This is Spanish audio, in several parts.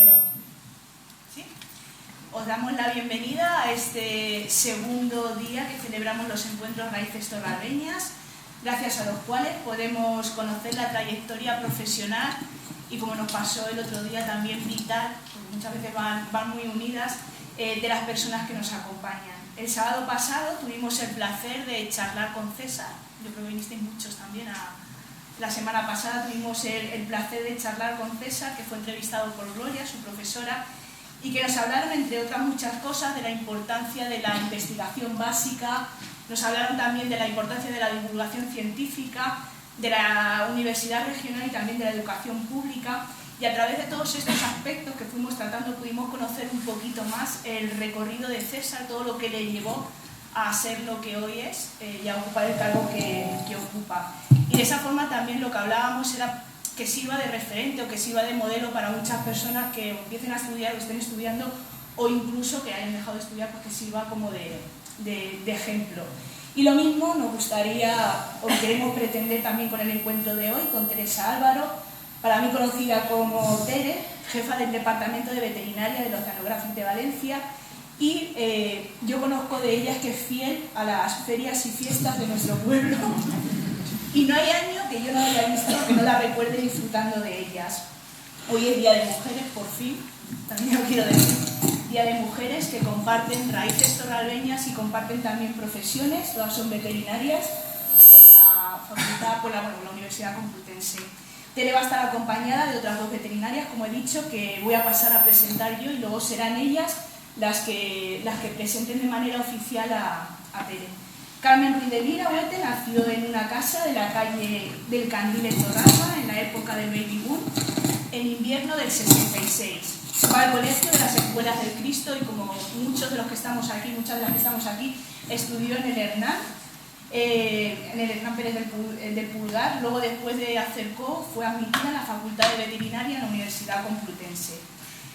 Bueno, ¿sí? Os damos la bienvenida a este segundo día que celebramos los encuentros Raíces Torralbeñas, gracias a los cuales podemos conocer la trayectoria profesional y, como nos pasó el otro día, también vital, porque muchas veces van muy unidas, de las personas que nos acompañan. El sábado pasado tuvimos el placer de charlar con César, yo creo que vinisteis muchos también la semana pasada, tuvimos el placer de charlar con César, que fue entrevistado por Gloria, su profesora, y que nos hablaron, entre otras muchas cosas, de la importancia de la investigación básica, nos hablaron también de la importancia de la divulgación científica, de la universidad regional y también de la educación pública, y a través de todos estos aspectos que fuimos tratando pudimos conocer un poquito más el recorrido de César, todo lo que le llevó a ser lo que hoy es y a ocupar el cargo que ocupa. Y de esa forma también lo que hablábamos era que sirva de referente o que sirva de modelo para muchas personas que empiecen a estudiar o estén estudiando, o incluso que hayan dejado de estudiar, porque sirva como de ejemplo. Y lo mismo nos gustaría o queremos pretender también con el encuentro de hoy, con Teresa Álvaro, para mí conocida como Tere, jefa del Departamento de Veterinaria del Oceanográfico de Valencia, y yo conozco de ella que es fiel a las ferias y fiestas de nuestro pueblo, y no hay año que yo no haya visto que no la recuerde disfrutando de ellas. Hoy es Día de Mujeres, por fin, también lo quiero decir, Día de Mujeres que comparten raíces torralbeñas y comparten también profesiones, todas son veterinarias, por la Universidad Complutense. Tere va a estar acompañada de otras dos veterinarias, como he dicho, que voy a pasar a presentar yo, y luego serán ellas las que presenten de manera oficial a Tere. Carmen Ruiz de Lira Huete nació en una casa de la calle del Candil en Torralba, en la época del Baby Boom, en invierno del 66. Va al colegio de las Escuelas del Cristo y, como muchos de los que estamos aquí, muchas de las que estamos aquí, estudió en el Hernán Pérez del Pulgar. Luego, después de hacer CO, fue admitida en la Facultad de Veterinaria en la Universidad Complutense.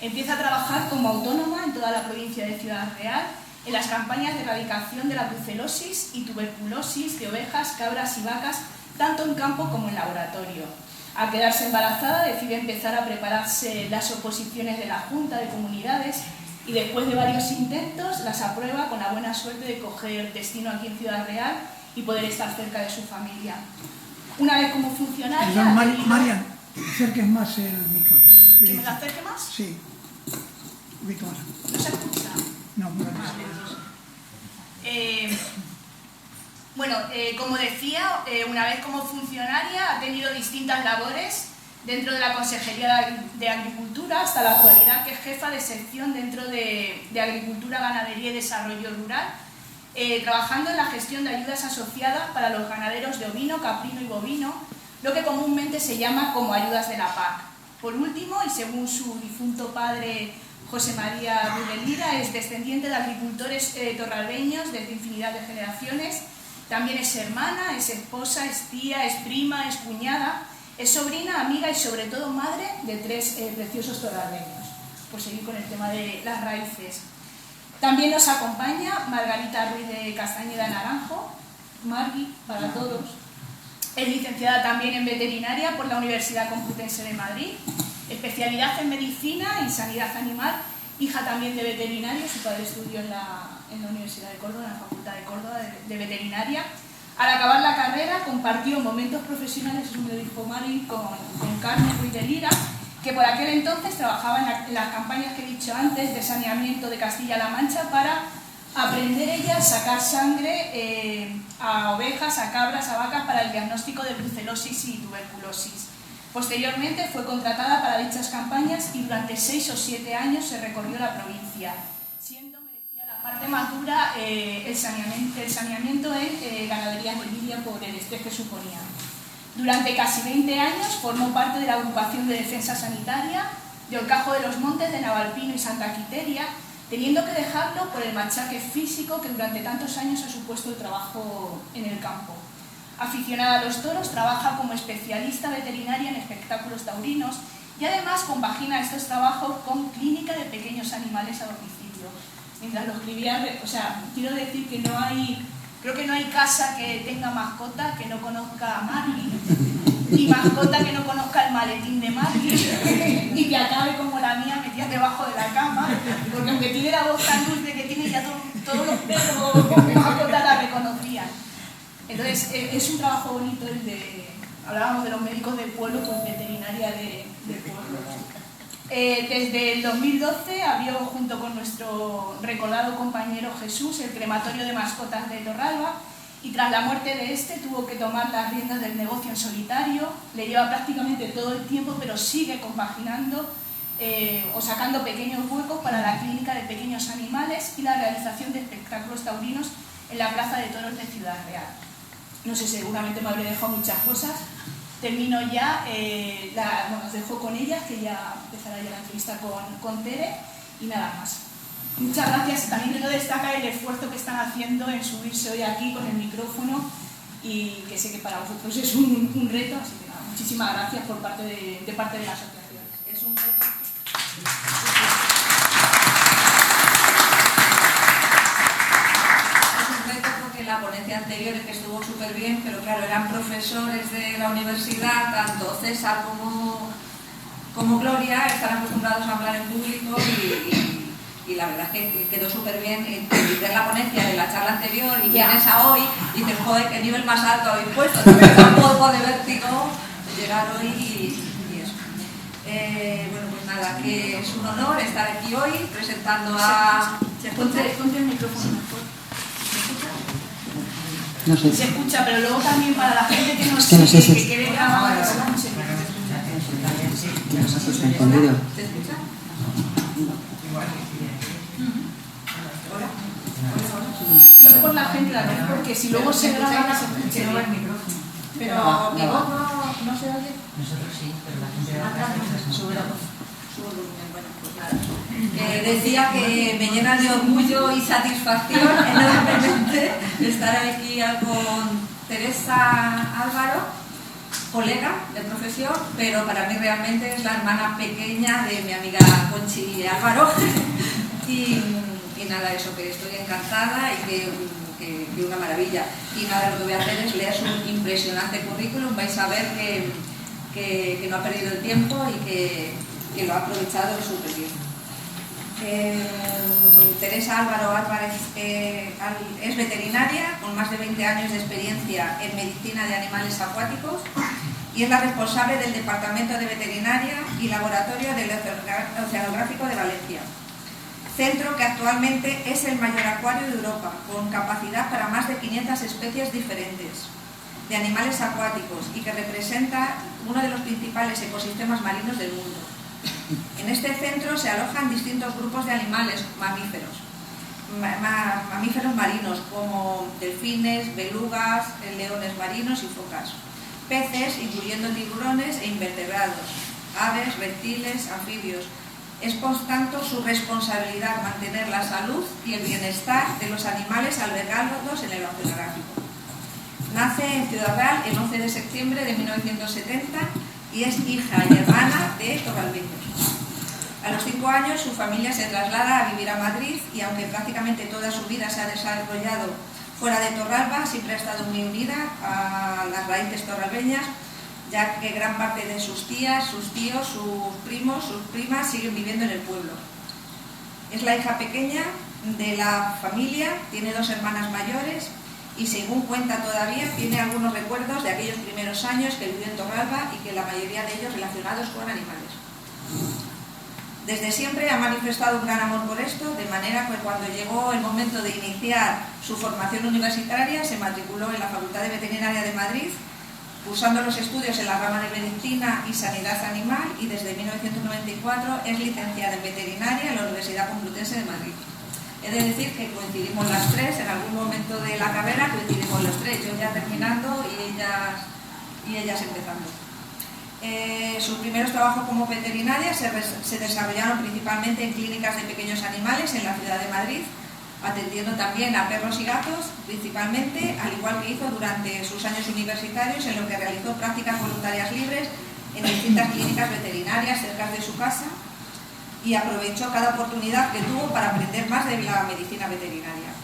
Empieza a trabajar como autónoma en toda la provincia de Ciudad Real, en las campañas de erradicación de la brucelosis y tuberculosis de ovejas, cabras y vacas, tanto en campo como en laboratorio. Al quedarse embarazada, decide empezar a prepararse las oposiciones de la Junta de Comunidades y, después de varios intentos, las aprueba, con la buena suerte de coger destino aquí en Ciudad Real y poder estar cerca de su familia. Una vez como funcionaria... Marian, acerques más el micro. ¿Que me lo acerque más? Sí. Un poquito más. ¿No se escucha? No, no. Bueno, como decía, una vez como funcionaria ha tenido distintas labores dentro de la Consejería de Agricultura, hasta la actualidad, que es jefa de sección dentro de Agricultura, Ganadería y Desarrollo Rural, trabajando en la gestión de ayudas asociadas para los ganaderos de ovino, caprino y bovino, lo que comúnmente se llama como ayudas de la PAC. Por último, y según su difunto padre José María Ruiz de Lira, es descendiente de agricultores torralbeños desde infinidad de generaciones. También es hermana, es esposa, es tía, es prima, es cuñada, es sobrina, amiga y sobre todo madre de tres preciosos torralbeños. Por seguir con el tema de las raíces. También nos acompaña Margarita Ruiz de Castañeda Naranjo, Margui para todos. Es licenciada también en veterinaria por la Universidad Complutense de Madrid, especialidad en medicina y sanidad animal, hija también de veterinario. Su padre estudió en la Universidad de Córdoba, en la Facultad de Córdoba de Veterinaria. Al acabar la carrera compartió momentos profesionales, eso me lo dijo Mari, con Carmen Ruiz de Lira, que por aquel entonces trabajaba en las campañas que he dicho antes de saneamiento de Castilla-La Mancha, para aprender ella a sacar sangre a ovejas, a cabras, a vacas para el diagnóstico de brucelosis y tuberculosis. Posteriormente fue contratada para dichas campañas y durante 6 o 7 años se recorrió la provincia, siendo, me decía, la parte más dura el saneamiento en ganaderías de lidia por el estrés que suponía. Durante casi 20 años formó parte de la agrupación de defensa sanitaria de Orcajo de los Montes, de Navalpino y Santa Quiteria, teniendo que dejarlo por el machaque físico que durante tantos años ha supuesto el trabajo en el campo. Aficionada a los toros, trabaja como especialista veterinaria en espectáculos taurinos y además compagina estos trabajos con clínica de pequeños animales a domicilio. Mientras lo escribía, quiero decir que creo que no hay casa que tenga mascota que no conozca a Margui, y mascota que no conozca el maletín de Margui y que acabe como la mía metida debajo de la cama, porque aunque tiene la voz tan dulce que tiene, ya todos los perros como mascotas la reconocían. Entonces, es un trabajo bonito el de, hablábamos de los médicos del pueblo, pues veterinaria del pueblo. Desde el 2012 abrió, junto con nuestro recordado compañero Jesús, el crematorio de mascotas de Torralba, y tras la muerte de este tuvo que tomar las riendas del negocio en solitario. Le lleva prácticamente todo el tiempo, pero sigue compaginando o sacando pequeños huecos para la clínica de pequeños animales y la realización de espectáculos taurinos en la Plaza de Toros de Ciudad Real. No sé, seguramente me habré dejado muchas cosas. Termino ya, os dejo con ellas, que ya empezará ya la entrevista con Tere, y nada más. Muchas gracias. También quiero destacar el esfuerzo que están haciendo en subirse hoy aquí con el micrófono, y que sé que para vosotros es un reto, así que nada, muchísimas gracias por parte de la asociación. Es un reto. La ponencia anterior es que estuvo súper bien, pero claro, eran profesores de la universidad, tanto César como Gloria, están acostumbrados a hablar en público y la verdad es que quedó súper bien. Y ver la ponencia de la charla anterior y vienes a hoy y dices, joder, qué nivel más alto habéis puesto, también da un poco de vértigo llegar hoy y eso. Bueno, pues nada, que es un honor estar aquí hoy presentando a... Ponte el micrófono mejor. No sé. Se escucha, pero luego también para la gente que no sé que quede grabado, ¿Qué nos ha puesto encendido? ¿Te escucha? No es por la gente, la verdad, porque si luego se graba, se escucha el micrófono. Pero mi voz no se oye. Nosotros sí, pero la gente Sube la voz. Bueno, pues nada. Decía que me llena de orgullo y satisfacción enormemente estar aquí con Teresa Álvaro, colega de profesión, pero para mí realmente es la hermana pequeña de mi amiga Conchi Álvaro. y nada, eso, que estoy encantada y que una maravilla. Y nada, lo que voy a hacer es leer su impresionante currículum. Vais a ver que no ha perdido el tiempo y que lo ha aprovechado súper bien. Teresa Álvaro Álvarez es veterinaria con más de 20 años de experiencia en medicina de animales acuáticos y es la responsable del Departamento de Veterinaria y Laboratorio del Oceanográfico de Valencia, centro que actualmente es el mayor acuario de Europa, con capacidad para más de 500 especies diferentes de animales acuáticos y que representa uno de los principales ecosistemas marinos del mundo. En este centro se alojan distintos grupos de animales mamíferos, mamíferos marinos como delfines, belugas, leones marinos y focas, peces, incluyendo tiburones e invertebrados, aves, reptiles, anfibios. Es por tanto su responsabilidad mantener la salud y el bienestar de los animales albergados en el oceanográfico. Nace en Ciudad Real el 11 de septiembre de 1970 y es hija y hermana de torralbeños. A los 5 años su familia se traslada a vivir a Madrid y aunque prácticamente toda su vida se ha desarrollado fuera de Torralba, siempre ha estado muy unida a las raíces torralbeñas, ya que gran parte de sus tías, sus tíos, sus primos, sus primas siguen viviendo en el pueblo. Es la hija pequeña de la familia, tiene 2 hermanas mayores y según cuenta todavía tiene algunos recuerdos de aquellos primeros años que vivió en Torralba y que la mayoría de ellos relacionados con animales. Desde siempre ha manifestado un gran amor por esto, de manera que cuando llegó el momento de iniciar su formación universitaria se matriculó en la Facultad de Veterinaria de Madrid, cursando los estudios en la rama de Medicina y Sanidad Animal y desde 1994 es licenciada en Veterinaria en la Universidad Complutense de Madrid. He de decir que coincidimos las 3, en algún momento de la carrera coincidimos los 3, yo ya terminando y ellas empezando. Sus primeros trabajos como veterinaria se desarrollaron principalmente en clínicas de pequeños animales en la ciudad de Madrid, atendiendo también a perros y gatos principalmente, al igual que hizo durante sus años universitarios, en lo que realizó prácticas voluntarias libres en distintas clínicas veterinarias cerca de su casa y aprovechó cada oportunidad que tuvo para aprender más de la medicina veterinaria.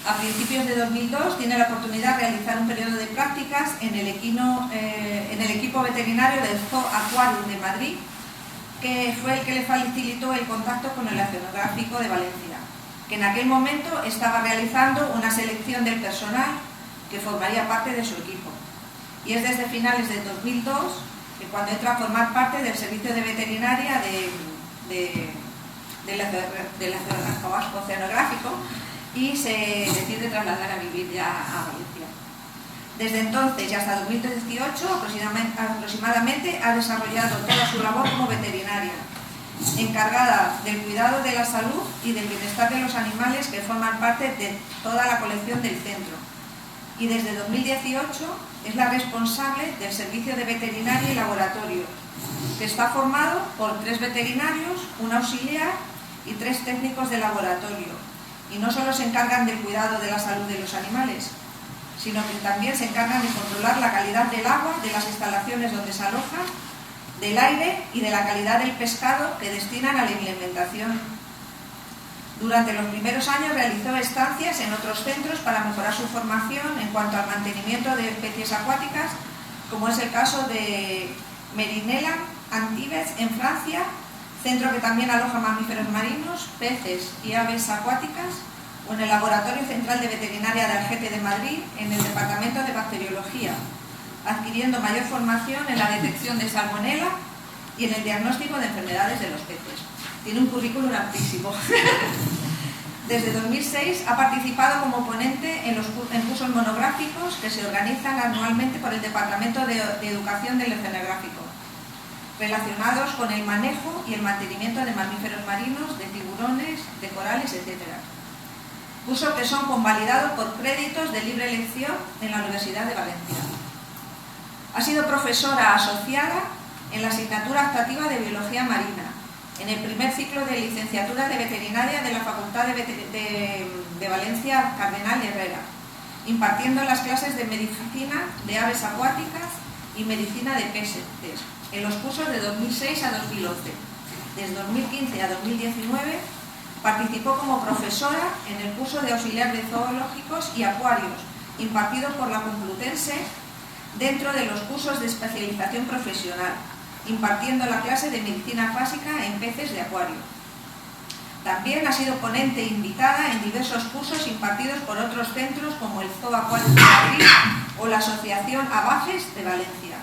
A principios de 2002 tiene la oportunidad de realizar un periodo de prácticas en el equipo veterinario del Zoo Aquarium de Madrid, que fue el que le facilitó el contacto con el Oceanográfico de Valencia, que en aquel momento estaba realizando una selección del personal que formaría parte de su equipo. Y es desde finales de 2002 que cuando entra a formar parte del servicio de veterinaria del Oceanográfico y se decide trasladar a vivir ya a Valencia. Desde entonces y hasta 2018 aproximadamente ha desarrollado toda su labor como veterinaria, encargada del cuidado de la salud y del bienestar de los animales que forman parte de toda la colección del centro. Y desde 2018 es la responsable del servicio de veterinaria y laboratorio, que está formado por 3 veterinarios, un auxiliar y 3 técnicos de laboratorio. Y no solo se encargan del cuidado de la salud de los animales, sino que también se encargan de controlar la calidad del agua de las instalaciones donde se alojan, del aire y de la calidad del pescado que destinan a la alimentación. Durante los primeros años realizó estancias en otros centros para mejorar su formación en cuanto al mantenimiento de especies acuáticas, como es el caso de Merinella, Antibes, en Francia, centro que también aloja mamíferos marinos, peces y aves acuáticas, o en el Laboratorio Central de Veterinaria de Algete de Madrid, en el Departamento de Bacteriología, adquiriendo mayor formación en la detección de salmonela y en el diagnóstico de enfermedades de los peces. Tiene un currículum amplísimo. Desde 2006 ha participado como ponente en cursos monográficos que se organizan anualmente por el Departamento de Educación del Oceanográfico, relacionados con el manejo y el mantenimiento de mamíferos marinos, de tiburones, de corales, etc. Cursos que son convalidados por créditos de libre elección en la Universidad de Valencia. Ha sido profesora asociada en la asignatura optativa de Biología Marina, en el primer ciclo de licenciatura de veterinaria de la Facultad de Valencia Cardenal Herrera, impartiendo las clases de medicina de aves acuáticas y medicina de peces en los cursos de 2006 a 2011. Desde 2015 a 2019 participó como profesora en el curso de auxiliar de zoológicos y acuarios, impartido por la Complutense dentro de los cursos de especialización profesional, impartiendo la clase de medicina básica en peces de acuario. También ha sido ponente invitada en diversos cursos impartidos por otros centros como el Zoo Acuario de Madrid o la Asociación Abajes de Valencia.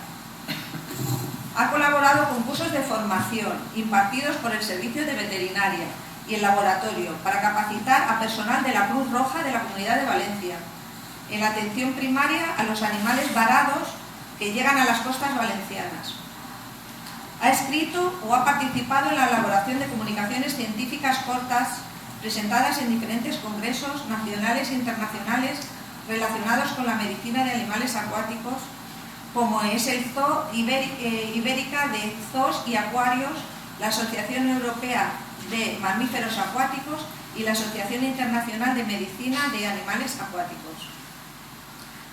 Ha colaborado con cursos de formación impartidos por el Servicio de Veterinaria y el Laboratorio para capacitar a personal de la Cruz Roja de la Comunidad de Valencia en la atención primaria a los animales varados que llegan a las costas valencianas. Ha escrito o ha participado en la elaboración de comunicaciones científicas cortas presentadas en diferentes congresos nacionales e internacionales relacionados con la medicina de animales acuáticos, como es el Zoo Ibérica de Zoos y Acuarios, la Asociación Europea de Mamíferos Acuáticos y la Asociación Internacional de Medicina de Animales Acuáticos.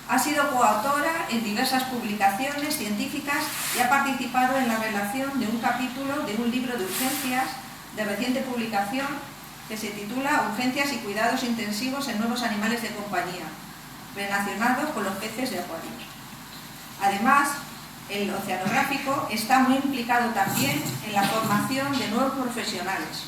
Ha sido coautora en diversas publicaciones científicas y ha participado en la redacción de un capítulo de un libro de urgencias de reciente publicación que se titula Urgencias y cuidados intensivos en nuevos animales de compañía, relacionados con los peces de acuarios. Además, el Oceanográfico está muy implicado también en la formación de nuevos profesionales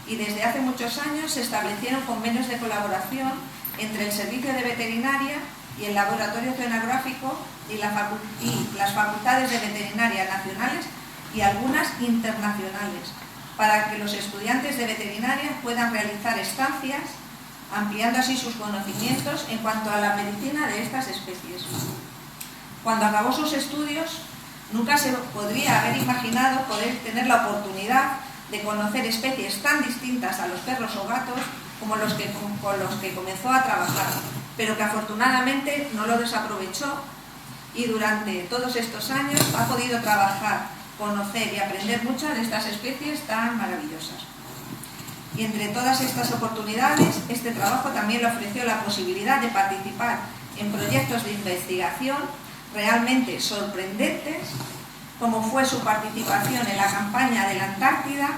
y desde hace muchos años se establecieron convenios de colaboración entre el Servicio de Veterinaria y el Laboratorio Oceanográfico y las facultades de veterinaria nacionales y algunas internacionales, para que los estudiantes de veterinaria puedan realizar estancias, ampliando así sus conocimientos en cuanto a la medicina de estas especies. Cuando acabó sus estudios, nunca se podría haber imaginado poder tener la oportunidad de conocer especies tan distintas a los perros o gatos como con los que comenzó a trabajar, pero que afortunadamente no lo desaprovechó y durante todos estos años ha podido trabajar, conocer y aprender muchas de estas especies tan maravillosas. Y entre todas estas oportunidades, este trabajo también le ofreció la posibilidad de participar en proyectos de investigación realmente sorprendentes, como fue su participación en la campaña de la Antártida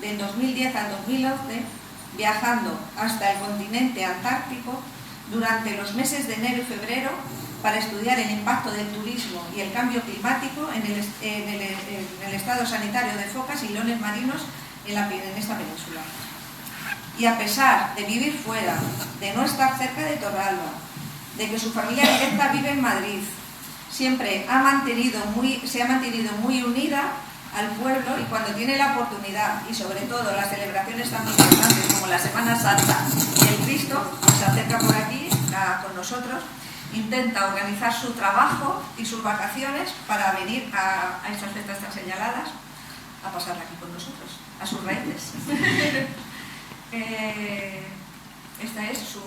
del 2010 al 2011, viajando hasta el continente antártico durante los meses de enero y febrero para estudiar el impacto del turismo y el cambio climático en el estado sanitario de focas y leones marinos en esta península. Y a pesar de vivir fuera, de no estar cerca de Torralba, de que su familia directa vive en Madrid, siempre se ha mantenido muy unida al pueblo, y cuando tiene la oportunidad, y sobre todo las celebraciones tan importantes como la Semana Santa y el Cristo, se acerca por aquí con nosotros, intenta organizar su trabajo y sus vacaciones para venir a estas fiestas tan señaladas a pasar aquí con nosotros, a sus raíces. Este es su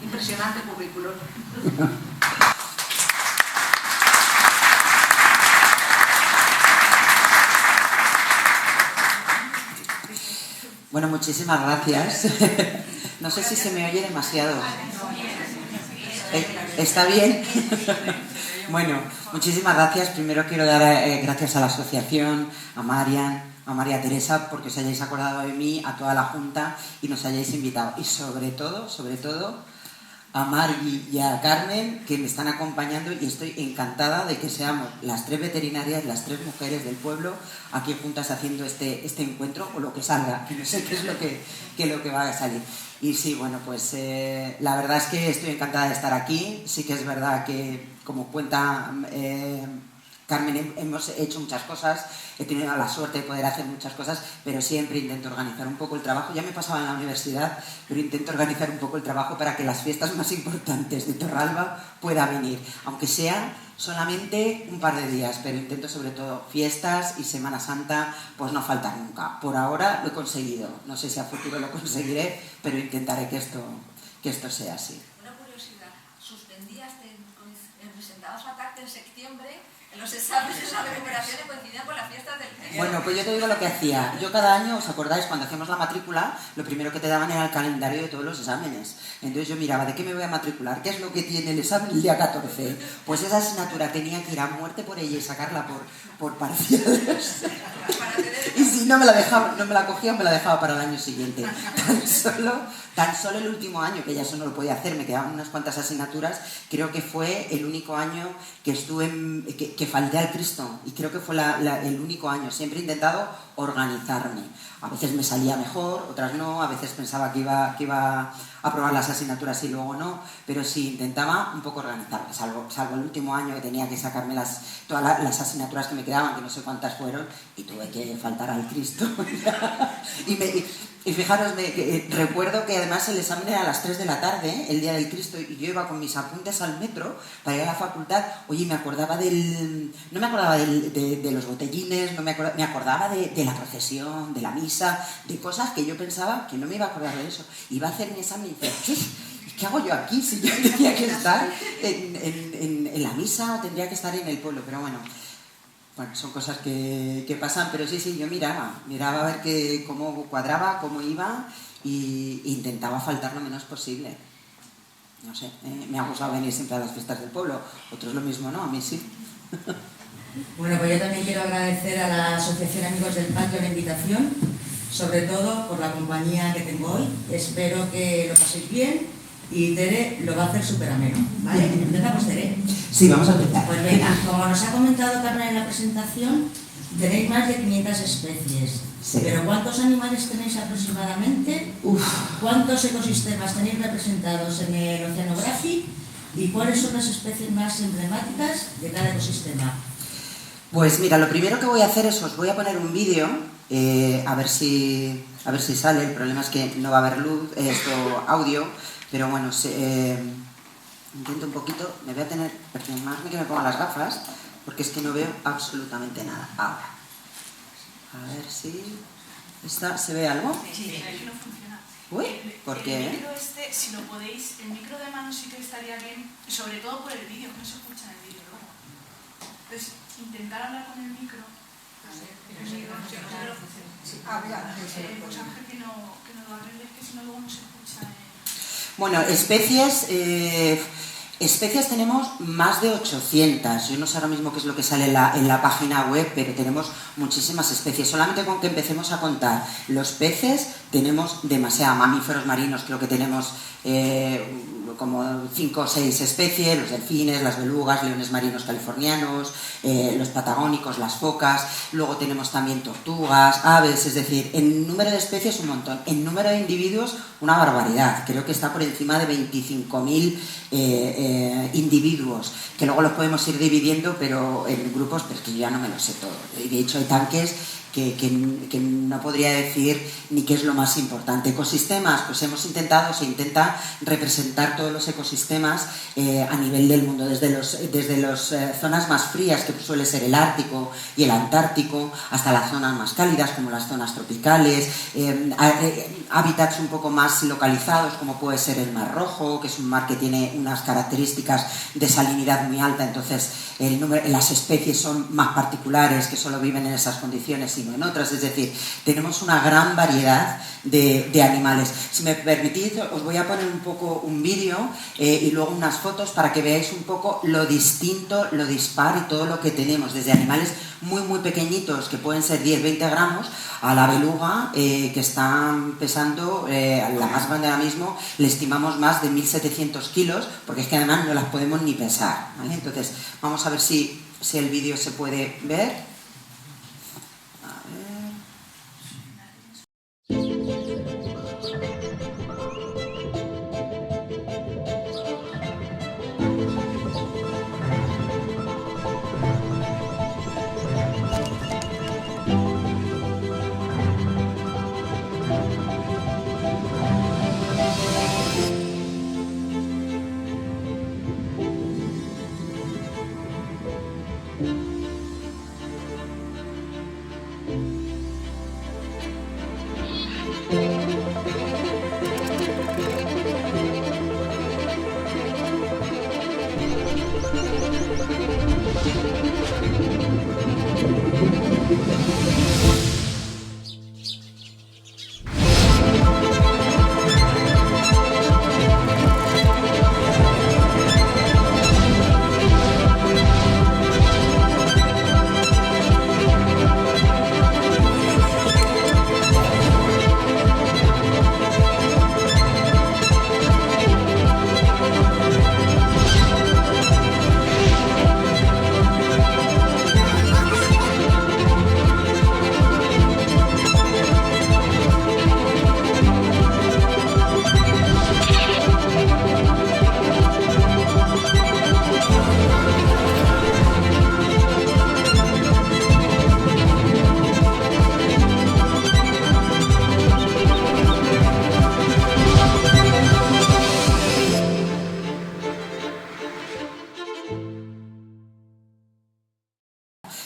impresionante currículum. Bueno, muchísimas gracias. No sé si se me oye demasiado. ¿Está bien? Bueno, muchísimas gracias. Primero quiero dar gracias a la asociación, a Marian, a María Teresa, porque os hayáis acordado de mí, a toda la Junta y nos hayáis invitado. Y sobre todo, a Mari y a Carmen, que me están acompañando, y estoy encantada de que seamos las 3 veterinarias, las 3 mujeres del pueblo, aquí juntas haciendo este encuentro, o lo que salga, que no sé qué es lo que va a salir. Y sí, bueno, pues la verdad es que estoy encantada de estar aquí. Sí que es verdad que, como cuenta Carmen, hemos hecho muchas cosas, he tenido la suerte de poder hacer muchas cosas, pero siempre intento organizar un poco el trabajo. Ya me pasaba en la universidad, pero intento organizar un poco el trabajo para que las fiestas más importantes de Torralba pueda venir, aunque sea solamente un par de días, pero intento sobre todo fiestas y Semana Santa, pues no falta nunca. Por ahora lo he conseguido, no sé si a futuro lo conseguiré, pero intentaré que esto sea así. Una curiosidad, presentabas a TACTE en septiembre. Los exámenes de la recuperación coincidían con las fiestas del Cristo. Bueno, pues yo te digo lo que hacía. Yo cada año, ¿os acordáis? Cuando hacíamos la matrícula, lo primero que te daban era el calendario de todos los exámenes. Entonces yo miraba, ¿de qué me voy a matricular? ¿Qué es lo que tiene el examen el día 14? Pues esa asignatura tenía que ir a muerte por ella y sacarla por parciales. Y si no me la cogía, me la dejaba para el año siguiente. Tan solo el último año, que ya eso no lo podía hacer, me quedaban unas cuantas asignaturas, creo que fue el único año que estuve, que falté al Cristo, y creo que fue el único año. Siempre he intentado organizarme. A veces me salía mejor, otras no, a veces pensaba que iba a probar las asignaturas y luego no, pero sí intentaba un poco organizarme, salvo el último año que tenía que sacarme todas las asignaturas que me quedaban, que no sé cuántas fueron, y tuve que faltar al Cristo. Y fijaros, recuerdo que además el examen era a las 3 de la tarde, el día del Cristo, y yo iba con mis apuntes al metro para ir a la facultad. Oye, no me acordaba de los botellines, me acordaba de la procesión, de la misa, de cosas que yo pensaba que no me iba a acordar de eso. Iba a hacer mi examen y decía, ¿qué hago yo aquí si yo tendría que estar en la misa o tendría que estar en el pueblo? Pero bueno, son cosas que pasan, pero sí, yo miraba a ver cómo cuadraba, cómo iba, e intentaba faltar lo menos posible. No sé, me ha gustado venir siempre a las fiestas del pueblo. Otros lo mismo, ¿no? A mí sí. Bueno, pues yo también quiero agradecer a la Asociación Amigos del Patio la invitación, sobre todo por la compañía que tengo hoy. Espero que lo paséis bien. Y Tere lo va a hacer súper ameno, ¿vale? ¿Empezamos, Tere? Sí, vamos a empezar. Pues venga, como nos ha comentado Carmen en la presentación, tenéis más de 500 especies. Sí. ¿Pero cuántos animales tenéis aproximadamente? ¿Cuántos ecosistemas tenéis representados en el Oceanographic? ¿Y cuáles son las especies más emblemáticas de cada ecosistema? Pues mira, lo primero que voy a hacer es os voy a poner un vídeo, a ver si sale. El problema es que no va a haber luz, audio. Pero bueno, intento un poquito, me voy a tener, perdonadme que me ponga las gafas, porque es que no veo absolutamente nada. Ahora, a ver si... ¿Se ve algo? Sí, aquí no funciona. Uy, ¿por qué? El micro si lo podéis, el micro de mano sí que estaría bien, sobre todo por el vídeo, que no se escucha en el vídeo luego. Entonces, intentar hablar con el micro. Pues Ángel que no lo arregle, que si no luego no se escucha. Bueno, especies tenemos más de 800. Yo no sé ahora mismo qué es lo que sale en la página web, pero tenemos muchísimas especies. Solamente con que empecemos a contar los peces, tenemos demasiados mamíferos marinos, creo que tenemos como 5 o 6 especies, los delfines, las belugas, leones marinos californianos, los patagónicos, las focas, luego tenemos también tortugas, aves, es decir, en número de especies un montón, en número de individuos una barbaridad, creo que está por encima de 25.000 individuos, que luego los podemos ir dividiendo pero en grupos, pero es que yo ya no me lo sé todo, y de hecho hay tanques que no podría decir ni qué es lo más importante. Ecosistemas, pues se intenta representar todos los ecosistemas a nivel del mundo, desde las zonas más frías, que suele ser el Ártico y el Antártico, hasta las zonas más cálidas, como las zonas tropicales, hábitats un poco más localizados, como puede ser el Mar Rojo, que es un mar que tiene unas características de salinidad muy alta, entonces las especies son más particulares, que solo viven en esas condiciones y no en otras, es decir, tenemos una gran variedad de animales. Si me permitís, os voy a poner un poco un vídeo y luego unas fotos para que veáis un poco lo distinto, lo dispar y todo lo que tenemos, desde animales muy muy pequeñitos, que pueden ser 10-20 gramos, a la beluga, que están pesando, la más grande ahora mismo, le estimamos más de 1.700 kilos, porque es que además no las podemos ni pesar, ¿vale? Entonces, vamos a ver si el vídeo se puede ver.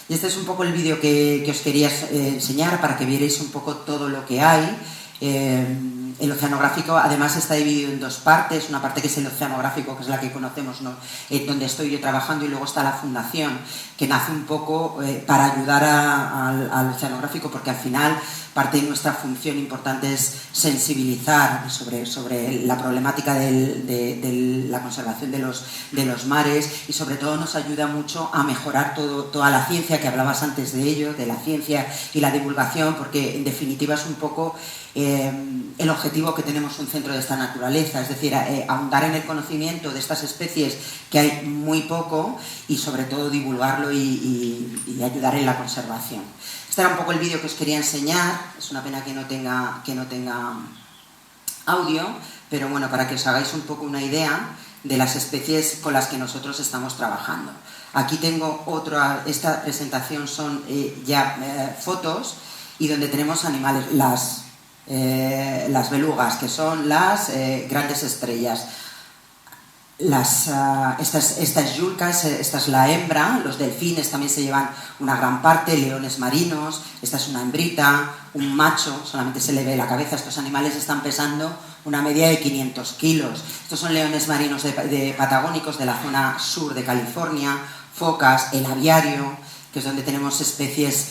Y este es un poco el vídeo que os quería enseñar para que vierais un poco todo lo que hay. El oceanográfico además está dividido en 2 partes, una parte que es el oceanográfico, que es la que conocemos, ¿no? Donde estoy yo trabajando, y luego está la fundación, que nace un poco para ayudar al oceanográfico, porque al final parte de nuestra función importante es sensibilizar sobre la problemática de la conservación de los mares, y sobre todo nos ayuda mucho a mejorar toda la ciencia, que hablabas antes de ello, de la ciencia y la divulgación, porque en definitiva es un poco el objetivo que tenemos un centro de esta naturaleza, es decir, ahondar en el conocimiento de estas especies, que hay muy poco, y sobre todo divulgarlo y ayudar en la conservación. Este era un poco el vídeo que os quería enseñar, es una pena que no tenga audio, pero bueno, para que os hagáis un poco una idea de las especies con las que nosotros estamos trabajando. Aquí tengo esta presentación son fotos, y donde tenemos animales, las belugas, que son las grandes estrellas. Estas yulcas, esta es la hembra, los delfines también se llevan una gran parte, leones marinos, esta es una hembrita, un macho, solamente se le ve la cabeza. Estos animales están pesando una media de 500 kilos. Estos son leones marinos patagónicos de la zona sur de California, focas, el aviario, que es donde tenemos especies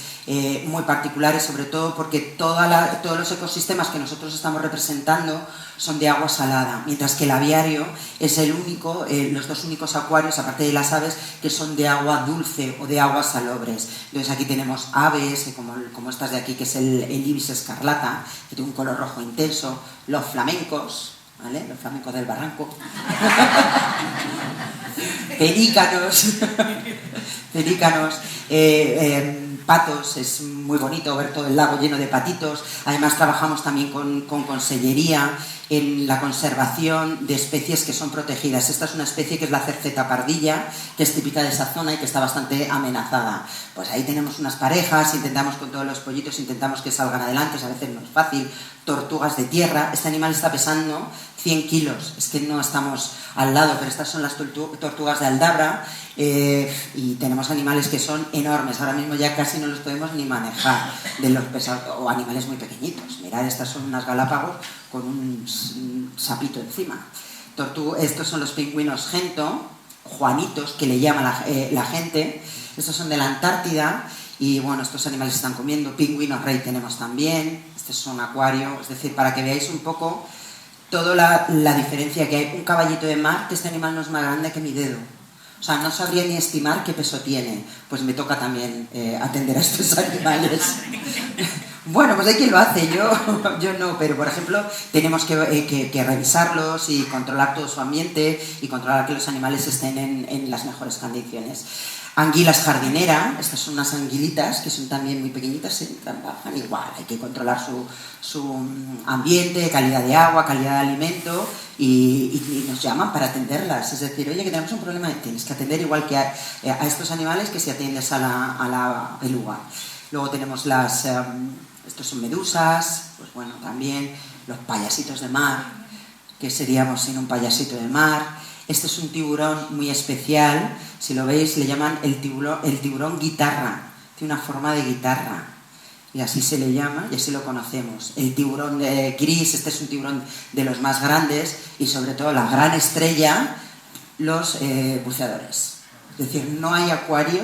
muy particulares, sobre todo porque todos los ecosistemas que nosotros estamos representando son de agua salada, mientras que el aviario es los dos únicos acuarios, aparte de las aves, que son de agua dulce o de aguas salobres. Entonces aquí tenemos aves, como estas de aquí, que es el ibis escarlata, que tiene un color rojo intenso, los flamencos, ¿vale? Los flamencos del barranco, pelícanos, patos, es muy bonito ver todo el lago lleno de patitos. Además trabajamos también con consellería en la conservación de especies que son protegidas. Esta es una especie que es la cerceta pardilla, que es típica de esa zona y que está bastante amenazada. Pues ahí tenemos unas parejas, intentamos con todos los pollitos, intentamos que salgan adelante, a veces no es fácil. Tortugas de tierra, este animal está pesando 100 kilos, es que no estamos al lado, pero estas son las tortugas de Aldabra, y tenemos animales que son enormes, ahora mismo ya casi no los podemos ni manejar, de los pesados, o animales muy pequeñitos. Mirad, estas son unas galápagos con un sapito encima. Estos son los pingüinos gento, juanitos, que le llama la gente. Estos son de la Antártida y bueno, estos animales están comiendo. Pingüinos rey tenemos también. Este es un acuario, es decir, para que veáis un poco toda la diferencia que hay. Un caballito de mar, que este animal no es más grande que mi dedo. O sea, no sabría ni estimar qué peso tiene. Pues me toca también atender a estos animales. Bueno, pues hay quien lo hace, yo no, pero por ejemplo tenemos que revisarlos y controlar todo su ambiente y controlar que los animales estén en las mejores condiciones. Anguilas jardinera, estas son unas anguilitas que son también muy pequeñitas, se trabajan igual, hay que controlar su ambiente, calidad de agua, calidad de alimento y nos llaman para atenderlas. Es decir, oye, que tenemos un problema, tienes que atender igual que a estos animales que si atiendes a la beluga. Luego tenemos estos son medusas, pues bueno, también los payasitos de mar, que seríamos sin un payasito de mar. Este es un tiburón muy especial, si lo veis le llaman el tiburón guitarra, tiene una forma de guitarra y así se le llama y así lo conocemos. El tiburón gris, este es un tiburón de los más grandes y sobre todo la gran estrella, los buceadores. Es decir, no hay acuario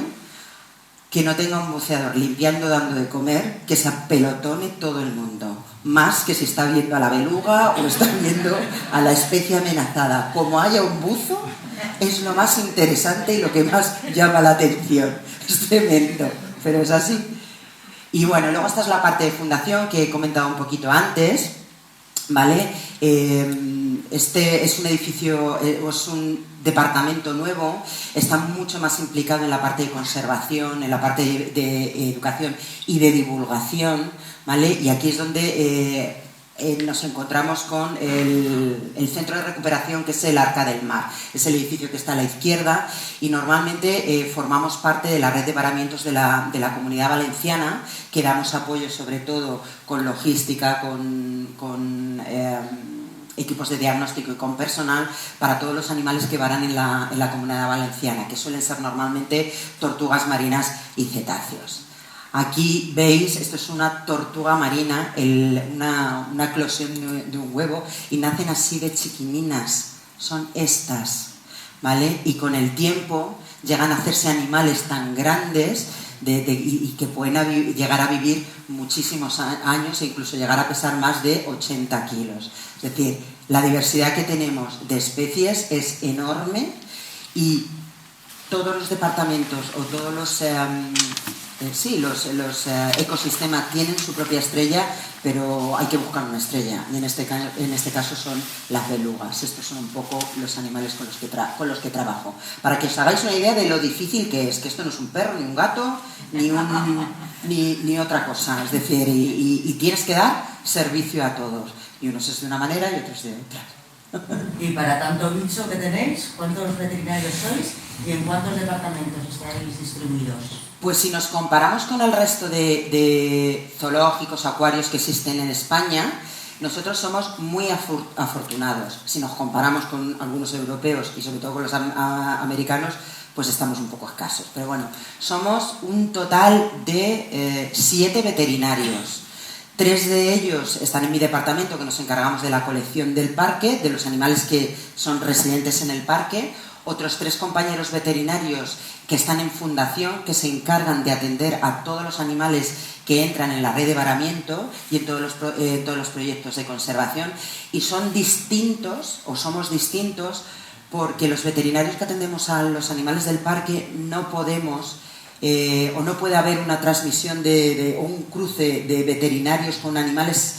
que no tenga un buceador limpiando, dando de comer, que se apelotone todo el mundo. Más que si está viendo a la beluga o está viendo a la especie amenazada. Como haya un buzo, es lo más interesante y lo que más llama la atención. Es tremendo, pero es así. Y bueno, luego esta es la parte de fundación que he comentado un poquito antes, ¿vale? Este es un edificio, es un departamento nuevo, está mucho más implicado en la parte de conservación, en la parte de educación y de divulgación, ¿vale? Y aquí es donde nos encontramos con el centro de recuperación, que es el Arca del Mar. Es el edificio que está a la izquierda y normalmente formamos parte de la red de paramientos de la Comunidad Valenciana, que damos apoyo sobre todo con logística, con equipos de diagnóstico y con personal para todos los animales que varan en la Comunidad Valenciana, que suelen ser normalmente tortugas marinas y cetáceos. Aquí veis, esto es una tortuga marina, una eclosión de un huevo, y nacen así de chiquininas, son estas, ¿vale? Y con el tiempo llegan a hacerse animales tan grandes y que pueden llegar a vivir muchísimos años e incluso llegar a pesar más de 80 kilos. Es decir, la diversidad que tenemos de especies es enorme y todos los departamentos o todos los ecosistemas tienen su propia estrella, pero hay que buscar una estrella y en este caso son las belugas. Estos son un poco los animales con los que trabajo, para que os hagáis una idea de lo difícil que es, que esto no es un perro, ni un gato, ni otra cosa. Es decir, y tienes que dar servicio a todos, y unos es de una manera y otros de otra. Y para tanto bicho que tenéis, ¿cuántos veterinarios sois y en cuántos departamentos estáis distribuidos? Pues si nos comparamos con el resto de zoológicos, acuarios que existen en España, nosotros somos muy afortunados. Si nos comparamos con algunos europeos y sobre todo con los americanos, pues estamos un poco escasos. Pero bueno, somos un total de 7 veterinarios. 3 de ellos están en mi departamento, que nos encargamos de la colección del parque, de los animales que son residentes en el parque. otros 3 compañeros veterinarios que están en fundación, que se encargan de atender a todos los animales que entran en la red de varamiento y en todos los proyectos de conservación, y son distintos, o somos distintos, porque los veterinarios que atendemos a los animales del parque no podemos, o no puede haber una transmisión o un cruce de veterinarios con animales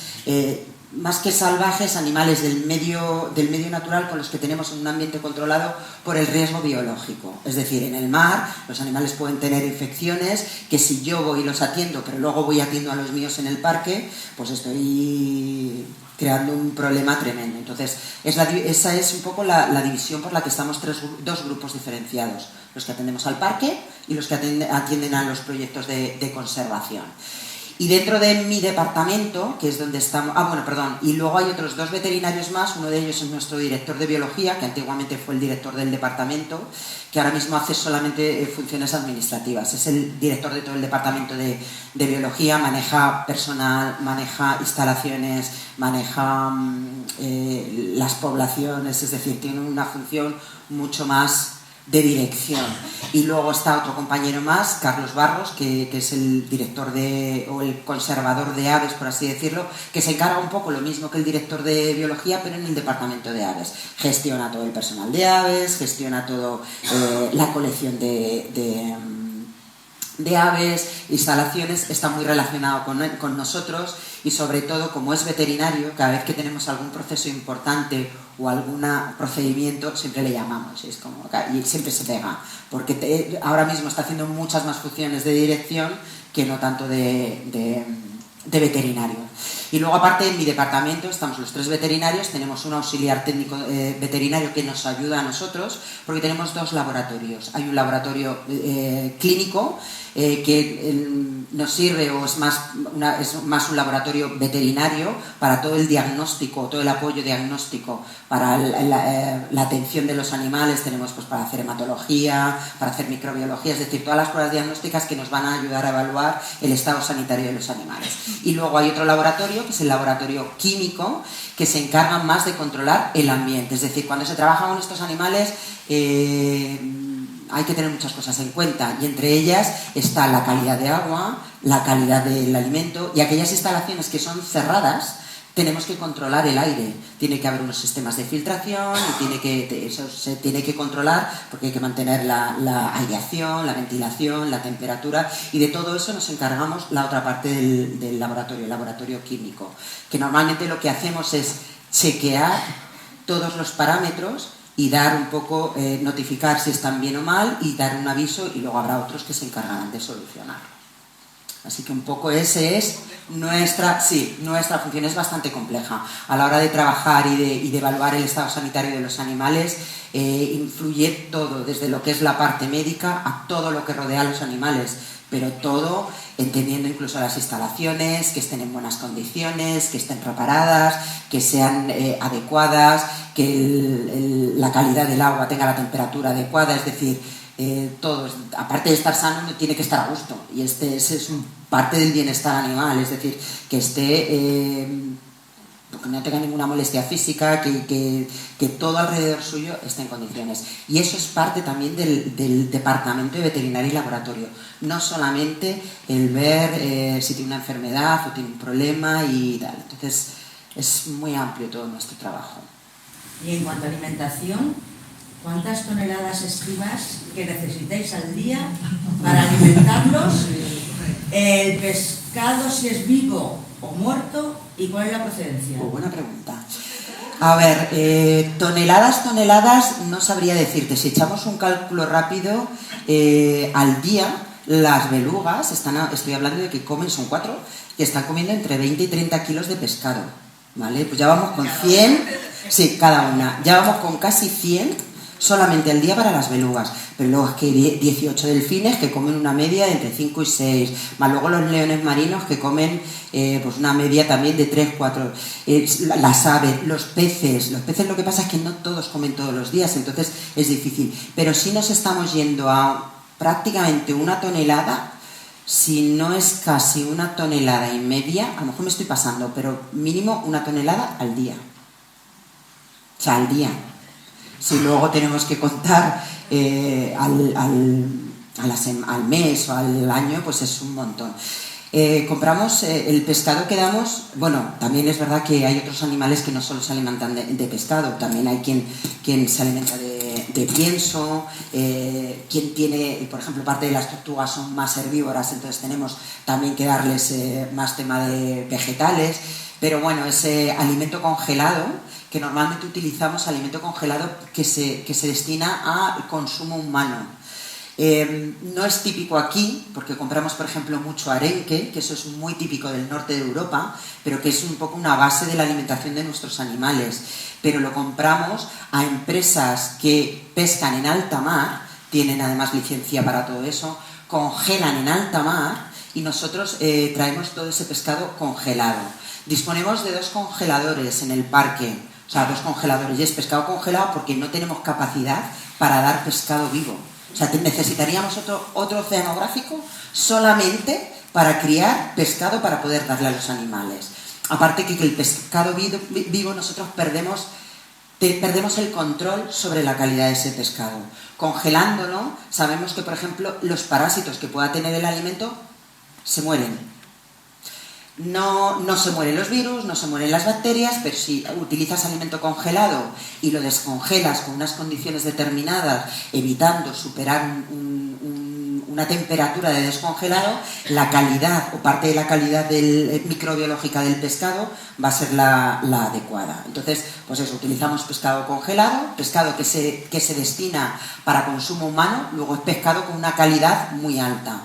más que salvajes, animales del medio natural con los que tenemos en un ambiente controlado por el riesgo biológico. Es decir, en el mar los animales pueden tener infecciones que si yo voy y los atiendo, pero luego voy atiendo a los míos en el parque, pues estoy creando un problema tremendo. Entonces, esa es un poco la división por la que estamos dos grupos diferenciados: los que atendemos al parque y los que atienden a los proyectos de conservación. Y dentro de mi departamento, que es donde estamos... y luego hay otros 2 veterinarios más. Uno de ellos es nuestro director de biología, que antiguamente fue el director del departamento, que ahora mismo hace solamente funciones administrativas. Es el director de todo el departamento de biología, maneja personal, maneja instalaciones, maneja las poblaciones, es decir, tiene una función mucho más de dirección. Y luego está otro compañero más, Carlos Barros, que es el director o el conservador de aves, por así decirlo, que se encarga un poco lo mismo que el director de biología, pero en el departamento de aves. Gestiona todo el personal de aves, gestiona todo la colección de aves, instalaciones, está muy relacionado con nosotros, y sobre todo, como es veterinario, cada vez que tenemos algún proceso importante o algún procedimiento, siempre le llamamos, y siempre se pega, porque ahora mismo está haciendo muchas más funciones de dirección que no tanto de veterinario. Y luego, aparte, en mi departamento estamos los 3 veterinarios, tenemos un auxiliar técnico veterinario que nos ayuda a nosotros, porque tenemos 2 laboratorios. Hay un laboratorio clínico que nos sirve, o es más un laboratorio veterinario para todo el diagnóstico, todo el apoyo diagnóstico para la atención de los animales. Tenemos pues para hacer hematología, para hacer microbiología, es decir, todas las pruebas diagnósticas que nos van a ayudar a evaluar el estado sanitario de los animales. Y luego hay otro laboratorio, que es el laboratorio químico, que se encarga más de controlar el ambiente. Es decir, cuando se trabaja con estos animales hay que tener muchas cosas en cuenta, y entre ellas está la calidad de agua, la calidad del alimento, y aquellas instalaciones que son cerradas tenemos que controlar el aire. Tiene que haber unos sistemas de filtración y eso se tiene que controlar, porque hay que mantener la aireación, la ventilación, la temperatura, y de todo eso nos encargamos la otra parte del laboratorio, el laboratorio químico, que normalmente lo que hacemos es chequear todos los parámetros y dar un poco, notificar si están bien o mal y dar un aviso, y luego habrá otros que se encargarán de solucionarlo. Así que un poco ese es nuestra función. Es bastante compleja. A la hora de trabajar y de evaluar el estado sanitario de los animales, influye todo, desde lo que es la parte médica a todo lo que rodea a los animales, pero todo entendiendo incluso las instalaciones, que estén en buenas condiciones, que estén reparadas, que sean adecuadas, que la calidad del agua tenga la temperatura adecuada, es decir, todo, aparte de estar sano, no tiene que estar a gusto, y es parte del bienestar animal, es decir, que esté, que no tenga ninguna molestia física, que todo alrededor suyo esté en condiciones. Y eso es parte también del departamento de veterinaria y laboratorio, no solamente el ver si tiene una enfermedad o tiene un problema y tal. Entonces es muy amplio todo nuestro trabajo. Y en cuanto a alimentación, ¿cuántas toneladas estimas que necesitáis al día para alimentarlos? El pescado, si es vivo o muerto, ¿y cuál es la procedencia? Buena pregunta. A ver, toneladas, no sabría decirte. Si echamos un cálculo rápido, al día, las belugas, estoy hablando de que comen, son 4, que están comiendo entre 20 y 30 kilos de pescado, ¿vale? Pues ya vamos con 100, sí, cada una, ya vamos con casi 100 solamente al día para las belugas, pero luego es que hay 18 delfines que comen una media de entre 5 y 6, más luego los leones marinos que comen pues una media también de 3, 4, las aves, los peces lo que pasa es que no todos comen todos los días, entonces es difícil, pero sí nos estamos yendo a prácticamente una tonelada, si no es casi una tonelada y media, a lo mejor me estoy pasando, pero mínimo una tonelada al día, o sea, al día. si luego tenemos que contar al mes o al año, pues es un montón. Compramos el pescado que damos. Bueno, también es verdad que hay otros animales que no solo se alimentan de pescado, también hay quien se alimenta de pienso, quien tiene, por ejemplo, parte de las tortugas son más herbívoras, entonces tenemos también que darles más tema de vegetales, pero bueno, ese alimento congelado, que normalmente utilizamos alimento congelado que se destina al consumo humano. No es típico aquí, porque compramos, por ejemplo, mucho arenque, que eso es muy típico del norte de Europa, pero que es un poco una base de la alimentación de nuestros animales. Pero lo compramos a empresas que pescan en alta mar, tienen además licencia para todo eso, congelan en alta mar y nosotros traemos todo ese pescado congelado. Disponemos de 2 congeladores en el parque, o sea, 2 congeladores, y es pescado congelado porque no tenemos capacidad para dar pescado vivo. O sea, necesitaríamos otro oceanográfico solamente para criar pescado para poder darle a los animales. Aparte que el pescado vivo nosotros perdemos el control sobre la calidad de ese pescado. Congelándolo, sabemos que, por ejemplo, los parásitos que pueda tener el alimento se mueren. No se mueren los virus, no se mueren las bacterias, pero si utilizas alimento congelado y lo descongelas con unas condiciones determinadas, evitando superar una temperatura de descongelado, la calidad o parte de la calidad microbiológica del pescado va a ser la adecuada. Entonces, pues eso, utilizamos pescado congelado, pescado que se destina para consumo humano, luego es pescado con una calidad muy alta.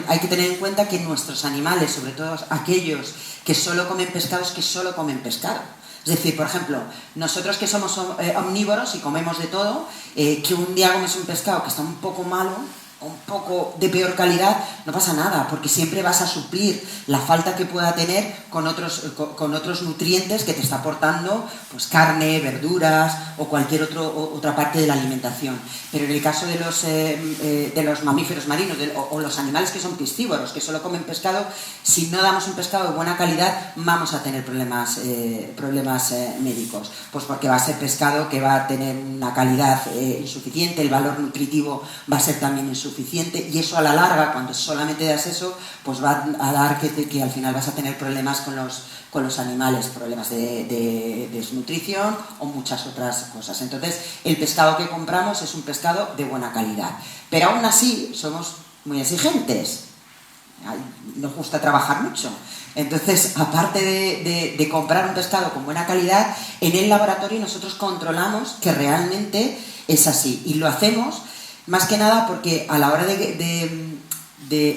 Hay que tener en cuenta que nuestros animales, sobre todo aquellos que solo comen pescado, es que solo comen pescado. Es decir, por ejemplo, nosotros que somos omnívoros y comemos de todo, que un día comes un pescado que está un poco malo, un poco de peor calidad, no pasa nada, porque siempre vas a suplir la falta que pueda tener con otros nutrientes que te está aportando, pues carne, verduras o cualquier otra parte de la alimentación. Pero en el caso de los mamíferos marinos o los animales que son piscívoros, que solo comen pescado, si no damos un pescado de buena calidad, vamos a tener problemas médicos, pues porque va a ser pescado que va a tener una calidad insuficiente, el valor nutritivo va a ser también insuficiente, y eso a la larga, cuando solamente das eso, pues va a dar que al final vas a tener problemas con los animales, problemas de desnutrición o muchas otras cosas. Entonces, el pescado que compramos es un pescado de buena calidad, pero aún así somos muy exigentes, nos gusta trabajar mucho. Entonces, aparte de comprar un pescado con buena calidad, en el laboratorio nosotros controlamos que realmente es así, y lo hacemos más que nada porque a la hora de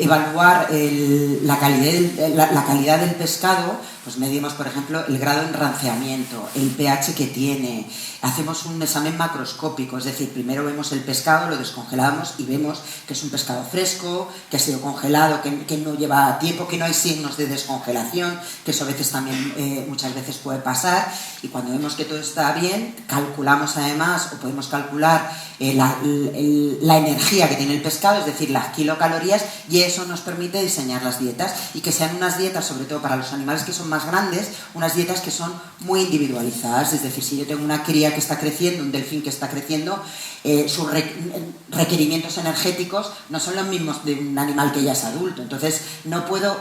evaluar la calidad del pescado, pues medimos, por ejemplo, el grado de enranciamiento, el pH que tiene, hacemos un examen macroscópico, es decir, primero vemos el pescado, lo descongelamos y vemos que es un pescado fresco, que ha sido congelado, que no lleva tiempo, que no hay signos de descongelación, que eso a veces también muchas veces puede pasar, y cuando vemos que todo está bien, calculamos además, o podemos calcular la energía que tiene el pescado, es decir, las kilocalorías, y eso nos permite diseñar las dietas, y que sean unas dietas, sobre todo para los animales que son más grandes, unas dietas que son muy individualizadas. Es decir, si yo tengo una cría que está creciendo, un delfín que está creciendo, sus requerimientos energéticos no son los mismos de un animal que ya es adulto. Entonces no puedo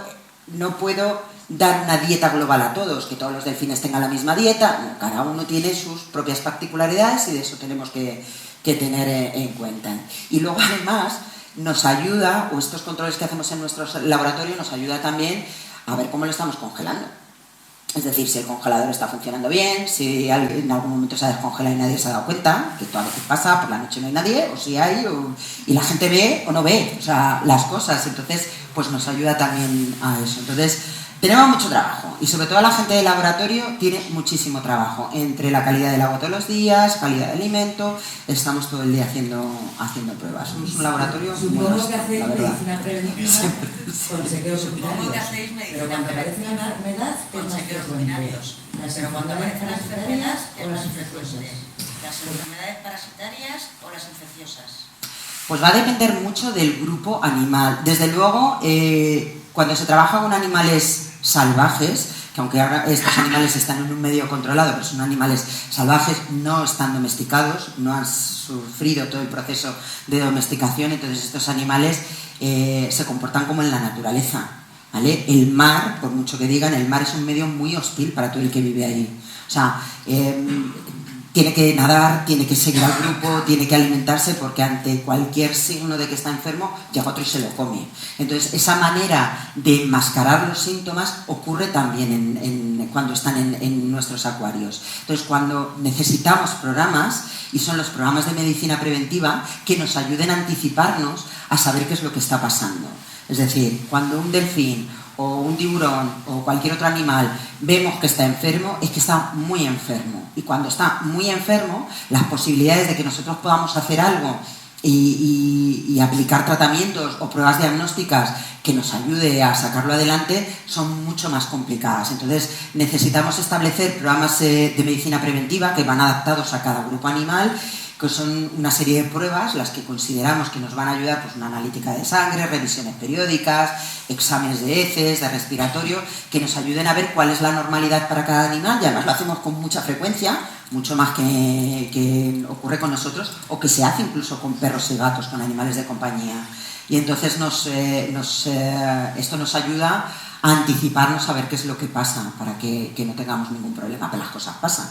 dar una dieta global a todos, que todos los delfines tengan la misma dieta. No, cada uno tiene sus propias particularidades y de eso tenemos que tener en cuenta. Y luego además nos ayuda, o estos controles que hacemos en nuestro laboratorio nos ayuda también a ver cómo lo estamos congelando. Es decir, si el congelador está funcionando bien, si en algún momento se ha descongelado y nadie se ha dado cuenta, que a veces pasa, por la noche no hay nadie, o si hay, y la gente ve o no ve, o sea, las cosas. Entonces, pues nos ayuda también a eso. Entonces, tenemos mucho trabajo, y sobre todo la gente del laboratorio tiene muchísimo trabajo, entre la calidad del agua todos los días, calidad de alimento, estamos todo el día haciendo pruebas. Somos un laboratorio muy Supongo vasto, que hacéis la verdad. medicina preventiva con chequeos urinarios. Pero cuando aparece una enfermedad, ¿qué es más frecuente? ¿Las enfermedades parasitarias o las infecciosas? ¿Las enfermedades parasitarias o las infecciosas? Pues va a depender mucho del grupo animal. Desde luego, cuando se trabaja con animales salvajes, que aunque ahora estos animales están en un medio controlado, pero son animales salvajes, no están domesticados, no han sufrido todo el proceso de domesticación, entonces estos animales se comportan como en la naturaleza, ¿vale? El mar, por mucho que digan, el mar es un medio muy hostil para todo el que vive ahí. O sea, tiene que nadar, tiene que seguir al grupo, tiene que alimentarse, porque ante cualquier signo de que está enfermo, llega otro y se lo come. Entonces, esa manera de enmascarar los síntomas ocurre también cuando están en nuestros acuarios. Entonces, cuando necesitamos programas, y son los programas de medicina preventiva, que nos ayuden a anticiparnos a saber qué es lo que está pasando. Es decir, cuando un delfín o un tiburón o cualquier otro animal vemos que está enfermo, es que está muy enfermo. Y cuando está muy enfermo, las posibilidades de que nosotros podamos hacer algo y aplicar tratamientos o pruebas diagnósticas que nos ayude a sacarlo adelante son mucho más complicadas. Entonces necesitamos establecer programas de medicina preventiva que van adaptados a cada grupo animal, que son una serie de pruebas, las que consideramos que nos van a ayudar, pues una analítica de sangre, revisiones periódicas, exámenes de heces, de respiratorio, que nos ayuden a ver cuál es la normalidad para cada animal, y además lo hacemos con mucha frecuencia, mucho más que ocurre con nosotros, o que se hace incluso con perros y gatos, con animales de compañía. Y entonces esto nos ayuda a anticiparnos a ver qué es lo que pasa, para que no tengamos ningún problema, pero las cosas pasan.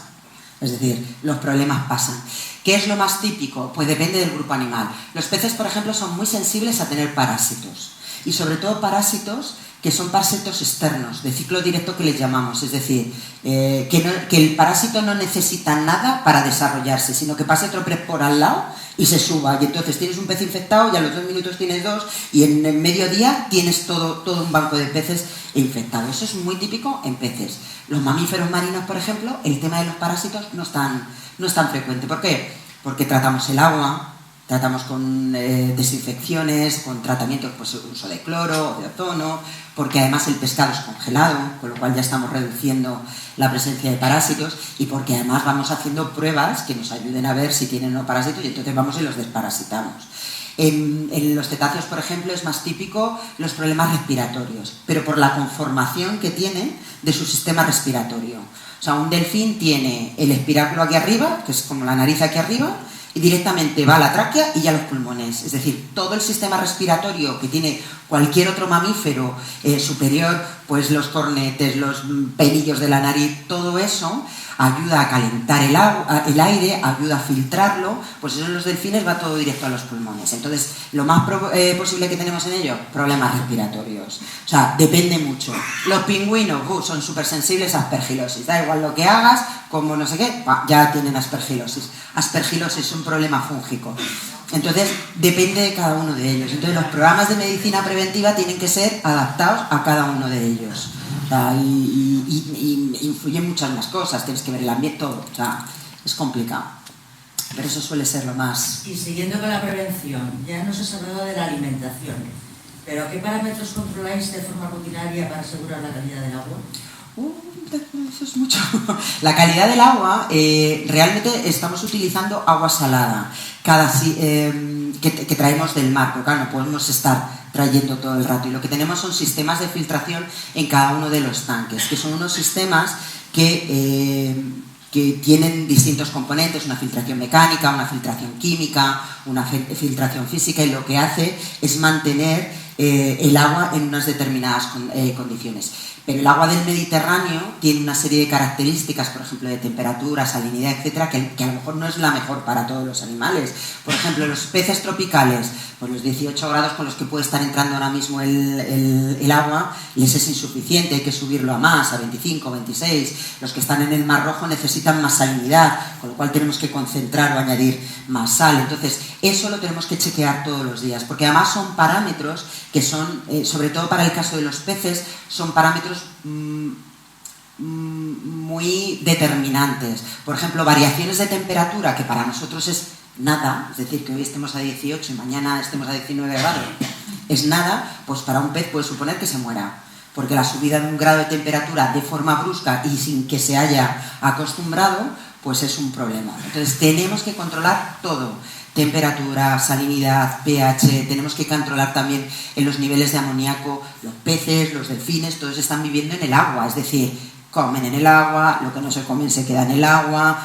Es decir, los problemas pasan. ¿Qué es lo más típico? Pues depende del grupo animal. Los peces, por ejemplo, son muy sensibles a tener parásitos. Y sobre todo parásitos que son parásitos externos, de ciclo directo que les llamamos. Es decir, que el parásito no necesita nada para desarrollarse, sino que pase otro pez por al lado y se suba. Y entonces tienes un pez infectado y a los 2 minutos tienes 2 y en el mediodía tienes todo un banco de peces infectados. Eso es muy típico en peces. Los mamíferos marinos, por ejemplo, el tema de los parásitos no es tan frecuente. ¿Por qué? Porque tratamos el agua, tratamos con desinfecciones, con tratamientos, pues uso de cloro o de ozono, porque además el pescado es congelado, con lo cual ya estamos reduciendo la presencia de parásitos, y porque además vamos haciendo pruebas que nos ayuden a ver si tienen o no parásitos, y entonces vamos y los desparasitamos. En los cetáceos, por ejemplo, es más típico los problemas respiratorios, pero por la conformación que tienen de su sistema respiratorio. O sea, un delfín tiene el espiráculo aquí arriba, que es como la nariz aquí arriba, y directamente va a la tráquea y ya los pulmones. Es decir, todo el sistema respiratorio que tiene cualquier otro mamífero superior, pues los cornetes, los pelillos de la nariz, todo eso ayuda a calentar el aire, ayuda a filtrarlo, pues eso en los delfines va todo directo a los pulmones. Entonces, lo más posible que tenemos en ello, problemas respiratorios. O sea, depende mucho. Los pingüinos son súper sensibles a aspergilosis. Da igual lo que hagas, como no sé qué, ya tienen aspergilosis. Aspergilosis es un problema fúngico. Entonces, depende de cada uno de ellos. Entonces, los programas de medicina preventiva tienen que ser adaptados a cada uno de ellos. O sea, y influyen muchas más cosas, tienes que ver el ambiente, todo. O sea, es complicado. Pero eso suele ser lo más... Y siguiendo con la prevención, ya nos has hablado de la alimentación, pero ¿qué parámetros controláis de forma rutinaria para asegurar la calidad del agua? Eso es mucho. La calidad del agua, realmente estamos utilizando agua salada que traemos del mar, porque claro, no podemos estar trayendo todo el rato, y lo que tenemos son sistemas de filtración en cada uno de los tanques, que son unos sistemas que tienen distintos componentes, una filtración mecánica, una filtración química, una filtración física, y lo que hace es mantener el agua en unas determinadas condiciones. Pero el agua del Mediterráneo tiene una serie de características, por ejemplo, de temperatura, salinidad, etcétera, que a lo mejor no es la mejor para todos los animales. Por ejemplo, los peces tropicales, pues los 18 grados con los que puede estar entrando ahora mismo el agua, les es insuficiente, hay que subirlo a más, a 25, 26. Los que están en el Mar Rojo necesitan más salinidad, con lo cual tenemos que concentrar o añadir más sal. Entonces, eso lo tenemos que chequear todos los días, porque además son parámetros que son, sobre todo para el caso de los peces, son parámetros muy determinantes. Por ejemplo, variaciones de temperatura, que para nosotros es nada, es decir, que hoy estemos a 18 y mañana estemos a 19 grados, es nada, pues para un pez puede suponer que se muera, porque la subida de 1 grado de temperatura de forma brusca y sin que se haya acostumbrado, pues es un problema. Entonces tenemos que controlar todo. Temperatura, salinidad, pH, tenemos que controlar también en los niveles de amoníaco. Los peces, los delfines, todos están viviendo en el agua, es decir, comen en el agua, lo que no se comen se queda en el agua,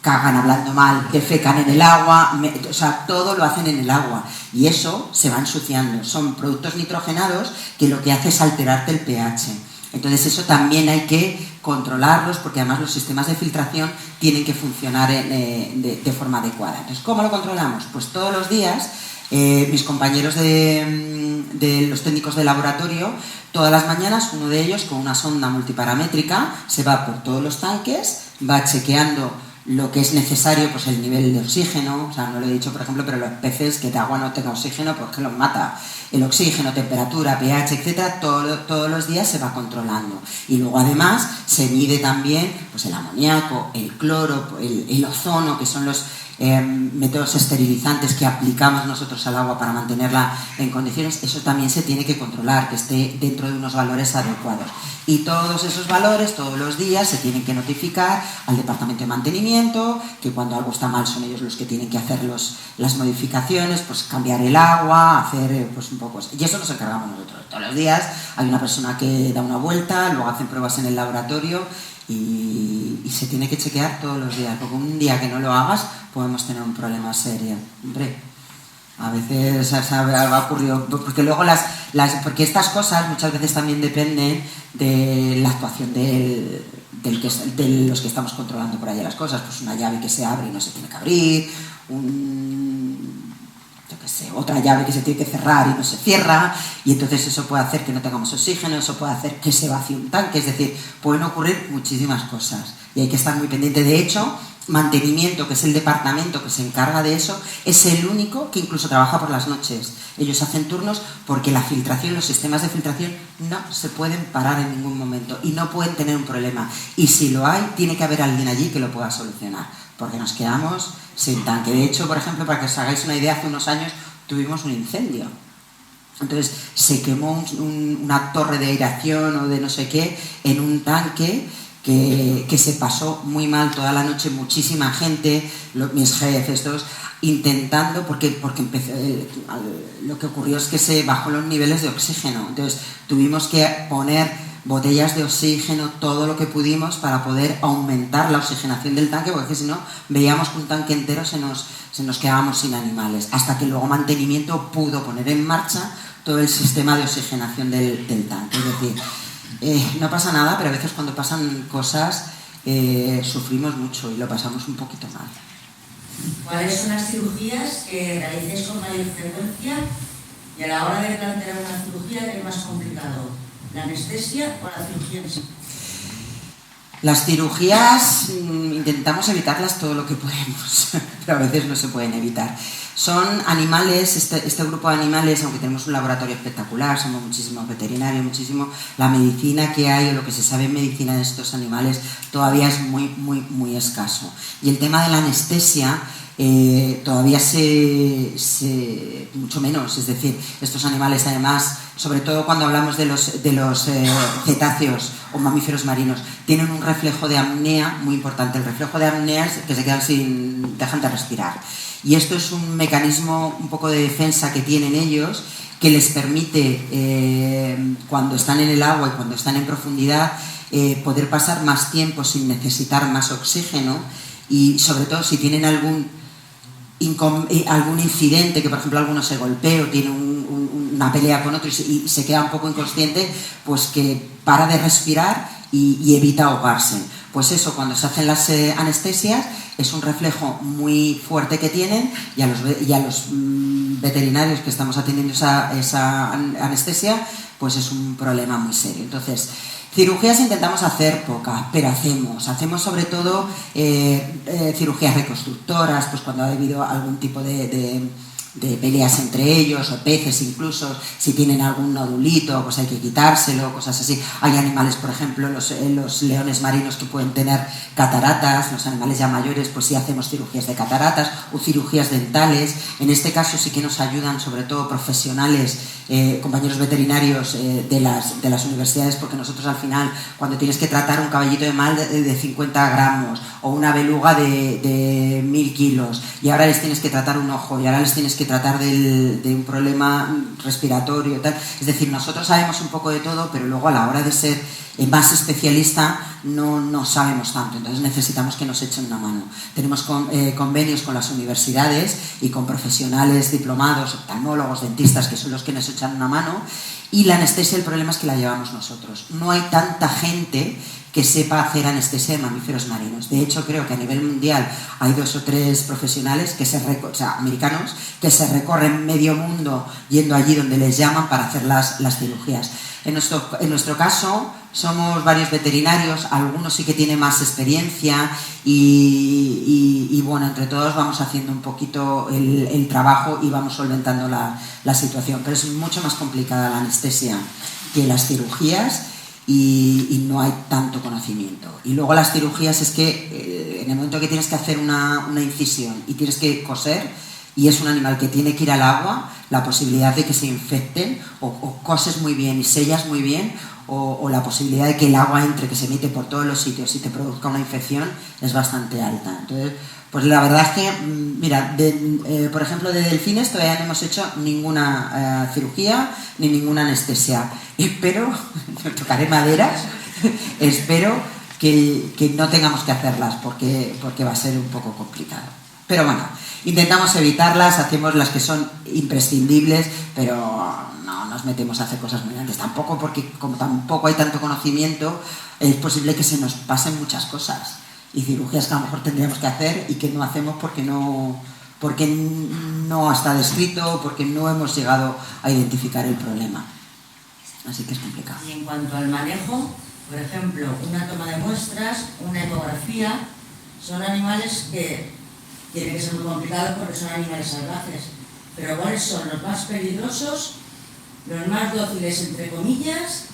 cagan hablando mal, defecan en el agua, o sea, todo lo hacen en el agua y eso se va ensuciando. Son productos nitrogenados que lo que hace es alterarte el pH. Entonces eso también hay que controlarlos porque además los sistemas de filtración tienen que funcionar de forma adecuada. Entonces, ¿cómo lo controlamos? Pues todos los días mis compañeros de los técnicos de laboratorio, todas las mañanas uno de ellos con una sonda multiparamétrica se va por todos los tanques, va chequeando lo que es necesario, pues el nivel de oxígeno, o sea, no lo he dicho por ejemplo, pero los peces que de agua no tenga oxígeno, pues que los mata. El oxígeno, temperatura, pH, etcétera, todos los días se va controlando. Y luego además se mide también pues el amoníaco, el cloro, el ozono, que son los métodos esterilizantes que aplicamos nosotros al agua para mantenerla en condiciones. Eso también se tiene que controlar, que esté dentro de unos valores adecuados. Y todos esos valores, todos los días, se tienen que notificar al departamento de mantenimiento, que cuando algo está mal son ellos los que tienen que hacer las modificaciones, pues cambiar el agua, hacer pues un poco... Y eso nos encargamos nosotros. Todos los días hay una persona que da una vuelta, luego hacen pruebas en el laboratorio y se tiene que chequear todos los días, porque un día que no lo hagas podemos tener un problema serio. Hombre, a veces ha ocurrido, porque luego porque estas cosas muchas veces también dependen de la actuación de los que estamos controlando por ahí las cosas. Pues una llave que se abre y no se tiene que abrir, otra llave que se tiene que cerrar y no se cierra, y entonces eso puede hacer que no tengamos oxígeno, eso puede hacer que se vacíe un tanque, es decir, pueden ocurrir muchísimas cosas y hay que estar muy pendiente. De hecho, mantenimiento, que es el departamento que se encarga de eso, es el único que incluso trabaja por las noches. Ellos hacen turnos porque la filtración, los sistemas de filtración no se pueden parar en ningún momento y no pueden tener un problema, y si lo hay, tiene que haber alguien allí que lo pueda solucionar, porque nos quedamos sin tanque. De hecho, por ejemplo, para que os hagáis una idea, hace unos años tuvimos un incendio. Entonces se quemó una torre de aireación o de no sé qué en un tanque que se pasó muy mal toda la noche, muchísima gente, mis jefes, todos, intentando, porque empezó, lo que ocurrió es que se bajó los niveles de oxígeno. Entonces tuvimos que poner botellas de oxígeno, todo lo que pudimos para poder aumentar la oxigenación del tanque, porque si no, veíamos que un tanque entero se nos quedábamos sin animales, hasta que luego mantenimiento pudo poner en marcha todo el sistema de oxigenación del tanque. Es decir, no pasa nada, pero a veces cuando pasan cosas sufrimos mucho y lo pasamos un poquito mal. ¿Cuáles son las cirugías que realicéis con mayor frecuencia y a la hora de plantear una cirugía qué es más complicado? ¿La anestesia o la cirugía en sí? Las cirugías intentamos evitarlas todo lo que podemos, pero a veces no se pueden evitar. Son animales, este grupo de animales, aunque tenemos un laboratorio espectacular, somos muchísimos veterinarios, muchísimo, la medicina que hay o lo que se sabe en medicina de estos animales todavía es muy, muy, muy escaso. Y el tema de la anestesia todavía mucho menos, es decir, estos animales además, sobre todo cuando hablamos de los cetáceos o mamíferos marinos, tienen un reflejo de apnea muy importante. El reflejo de apnea es que se quedan dejan de respirar. Y esto es un mecanismo un poco de defensa que tienen ellos, que les permite, cuando están en el agua y cuando están en profundidad, poder pasar más tiempo sin necesitar más oxígeno, y sobre todo si tienen algún incidente, que por ejemplo alguno se golpea o tiene una pelea con otro y se queda un poco inconsciente, pues que para de respirar y evita ahogarse. Pues eso, cuando se hacen las anestesias, es un reflejo muy fuerte que tienen, y a los veterinarios que estamos atendiendo esa anestesia, pues es un problema muy serio. Entonces, cirugías intentamos hacer pocas, pero hacemos sobre todo cirugías reconstructoras, pues cuando ha habido algún tipo de peleas entre ellos, o peces incluso, si tienen algún nodulito, pues hay que quitárselo, cosas así. Hay animales, por ejemplo, los leones marinos que pueden tener cataratas, los animales ya mayores, pues sí hacemos cirugías de cataratas o cirugías dentales. En este caso sí que nos ayudan sobre todo profesionales, compañeros veterinarios de las universidades, porque nosotros al final, cuando tienes que tratar un caballito de mal de 50 gramos o una beluga de 1000 kilos, y ahora les tienes que tratar un ojo, y ahora les tienes que tratar de un problema respiratorio, tal. Es decir, nosotros sabemos un poco de todo, pero luego a la hora de ser más especialista no sabemos tanto, entonces necesitamos que nos echen una mano. Tenemos convenios con las universidades y con profesionales diplomados, oftalmólogos, dentistas, que son los que nos echan una mano, y la anestesia, el problema es que la llevamos nosotros. No hay tanta gente que sepa hacer anestesia de mamíferos marinos. De hecho, creo que a nivel mundial hay 2 o 3 profesionales americanos que se recorren medio mundo yendo allí donde les llaman para hacer las cirugías. En nuestro caso somos varios veterinarios, algunos sí que tienen más experiencia y bueno, entre todos vamos haciendo un poquito el trabajo y vamos solventando la situación. Pero es mucho más complicada la anestesia que las cirugías y no hay tanto conocimiento. Y luego las cirugías es que en el momento que tienes que hacer una incisión y tienes que coser, y es un animal que tiene que ir al agua, la posibilidad de que se infecten o coses muy bien y sellas muy bien o la posibilidad de que el agua entre, que se mete por todos los sitios y te produzca una infección es bastante alta. Entonces, pues la verdad es que, mira, por ejemplo, de delfines todavía no hemos hecho ninguna cirugía ni ninguna anestesia. Espero, tocaré madera, espero que no tengamos que hacerlas porque va a ser un poco complicado. Pero bueno, intentamos evitarlas, hacemos las que son imprescindibles, pero no nos metemos a hacer cosas muy grandes. Tampoco, porque como tampoco hay tanto conocimiento, es posible que se nos pasen muchas cosas y cirugías que a lo mejor tendríamos que hacer y que no hacemos porque no está descrito, porque no hemos llegado a identificar el problema. Así que es complicado. Y en cuanto al manejo, por ejemplo, una toma de muestras, una ecografía, son animales que tienen que ser muy complicados porque son animales salvajes. Pero ¿cuáles son los más peligrosos, los más dóciles, entre comillas,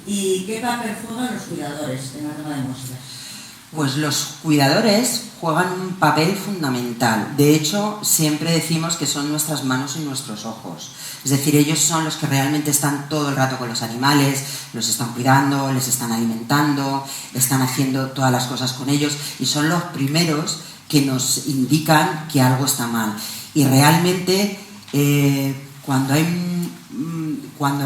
y qué papel juegan los cuidadores en la toma de muestras? Pues los cuidadores juegan un papel fundamental. De hecho, siempre decimos que son nuestras manos y nuestros ojos. Es decir, ellos son los que realmente están todo el rato con los animales, los están cuidando, les están alimentando, están haciendo todas las cosas con ellos y son los primeros que nos indican que algo está mal. Y realmente, cuando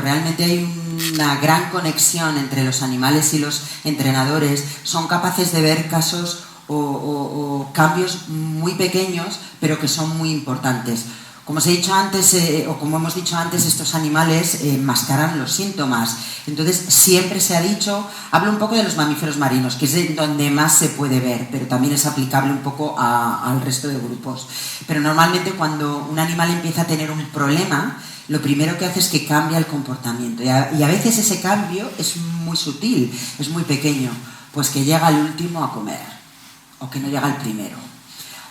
realmente hay una gran conexión entre los animales y los entrenadores, son capaces de ver casos o cambios muy pequeños, pero que son muy importantes. Como os he dicho antes, o como hemos dicho antes, estos animales mascaran los síntomas. Entonces, siempre se ha dicho, hablo un poco de los mamíferos marinos, que es donde más se puede ver, pero también es aplicable un poco al resto de grupos. Pero normalmente cuando un animal empieza a tener un problema, lo primero que hace es que cambia el comportamiento. Y a veces ese cambio es muy sutil, es muy pequeño. Pues que llega el último a comer, o que no llega el primero,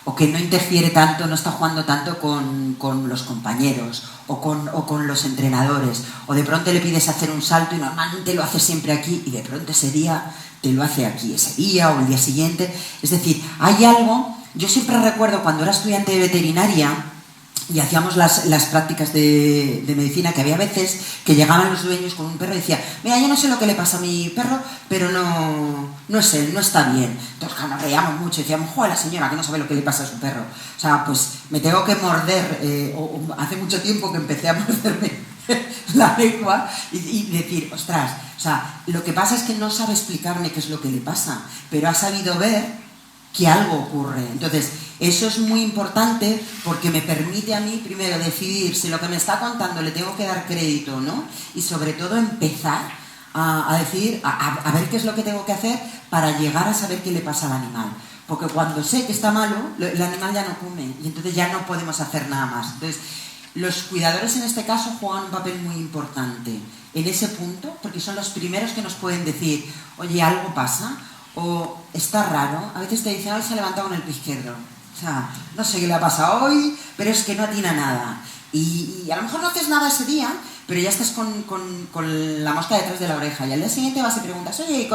o que no interfiere tanto, no está jugando tanto con los compañeros o con los entrenadores, o de pronto le pides hacer un salto y normalmente lo hace siempre aquí y de pronto ese día te lo hace aquí, ese día o el día siguiente. Es decir, hay algo, yo siempre recuerdo cuando era estudiante de veterinaria y hacíamos las prácticas de medicina, que había veces que llegaban los dueños con un perro y decían, mira, yo no sé lo que le pasa a mi perro, pero no es él, no está bien. Entonces nos reíamos mucho y decíamos, joder, la señora que no sabe lo que le pasa a su perro. O sea, pues me tengo que morder, hace mucho tiempo que empecé a morderme la lengua y decir, ostras, o sea, lo que pasa es que no sabe explicarme qué es lo que le pasa, pero ha sabido ver que algo ocurre. Entonces, eso es muy importante porque me permite a mí primero decidir si lo que me está contando le tengo que dar crédito o no, y sobre todo empezar a decidir, a ver qué es lo que tengo que hacer para llegar a saber qué le pasa al animal. Porque cuando sé que está malo, el animal ya no come y entonces ya no podemos hacer nada más. Entonces, los cuidadores en este caso juegan un papel muy importante en ese punto, porque son los primeros que nos pueden decir, oye, algo pasa, o está raro. A veces te dicen, hoy se ha levantado con el pie izquierdo, o sea, no sé qué le ha pasado hoy, pero es que no atina nada. Y a lo mejor no haces nada ese día, pero ya estás con la mosca detrás de la oreja y al día siguiente vas y preguntas, oye,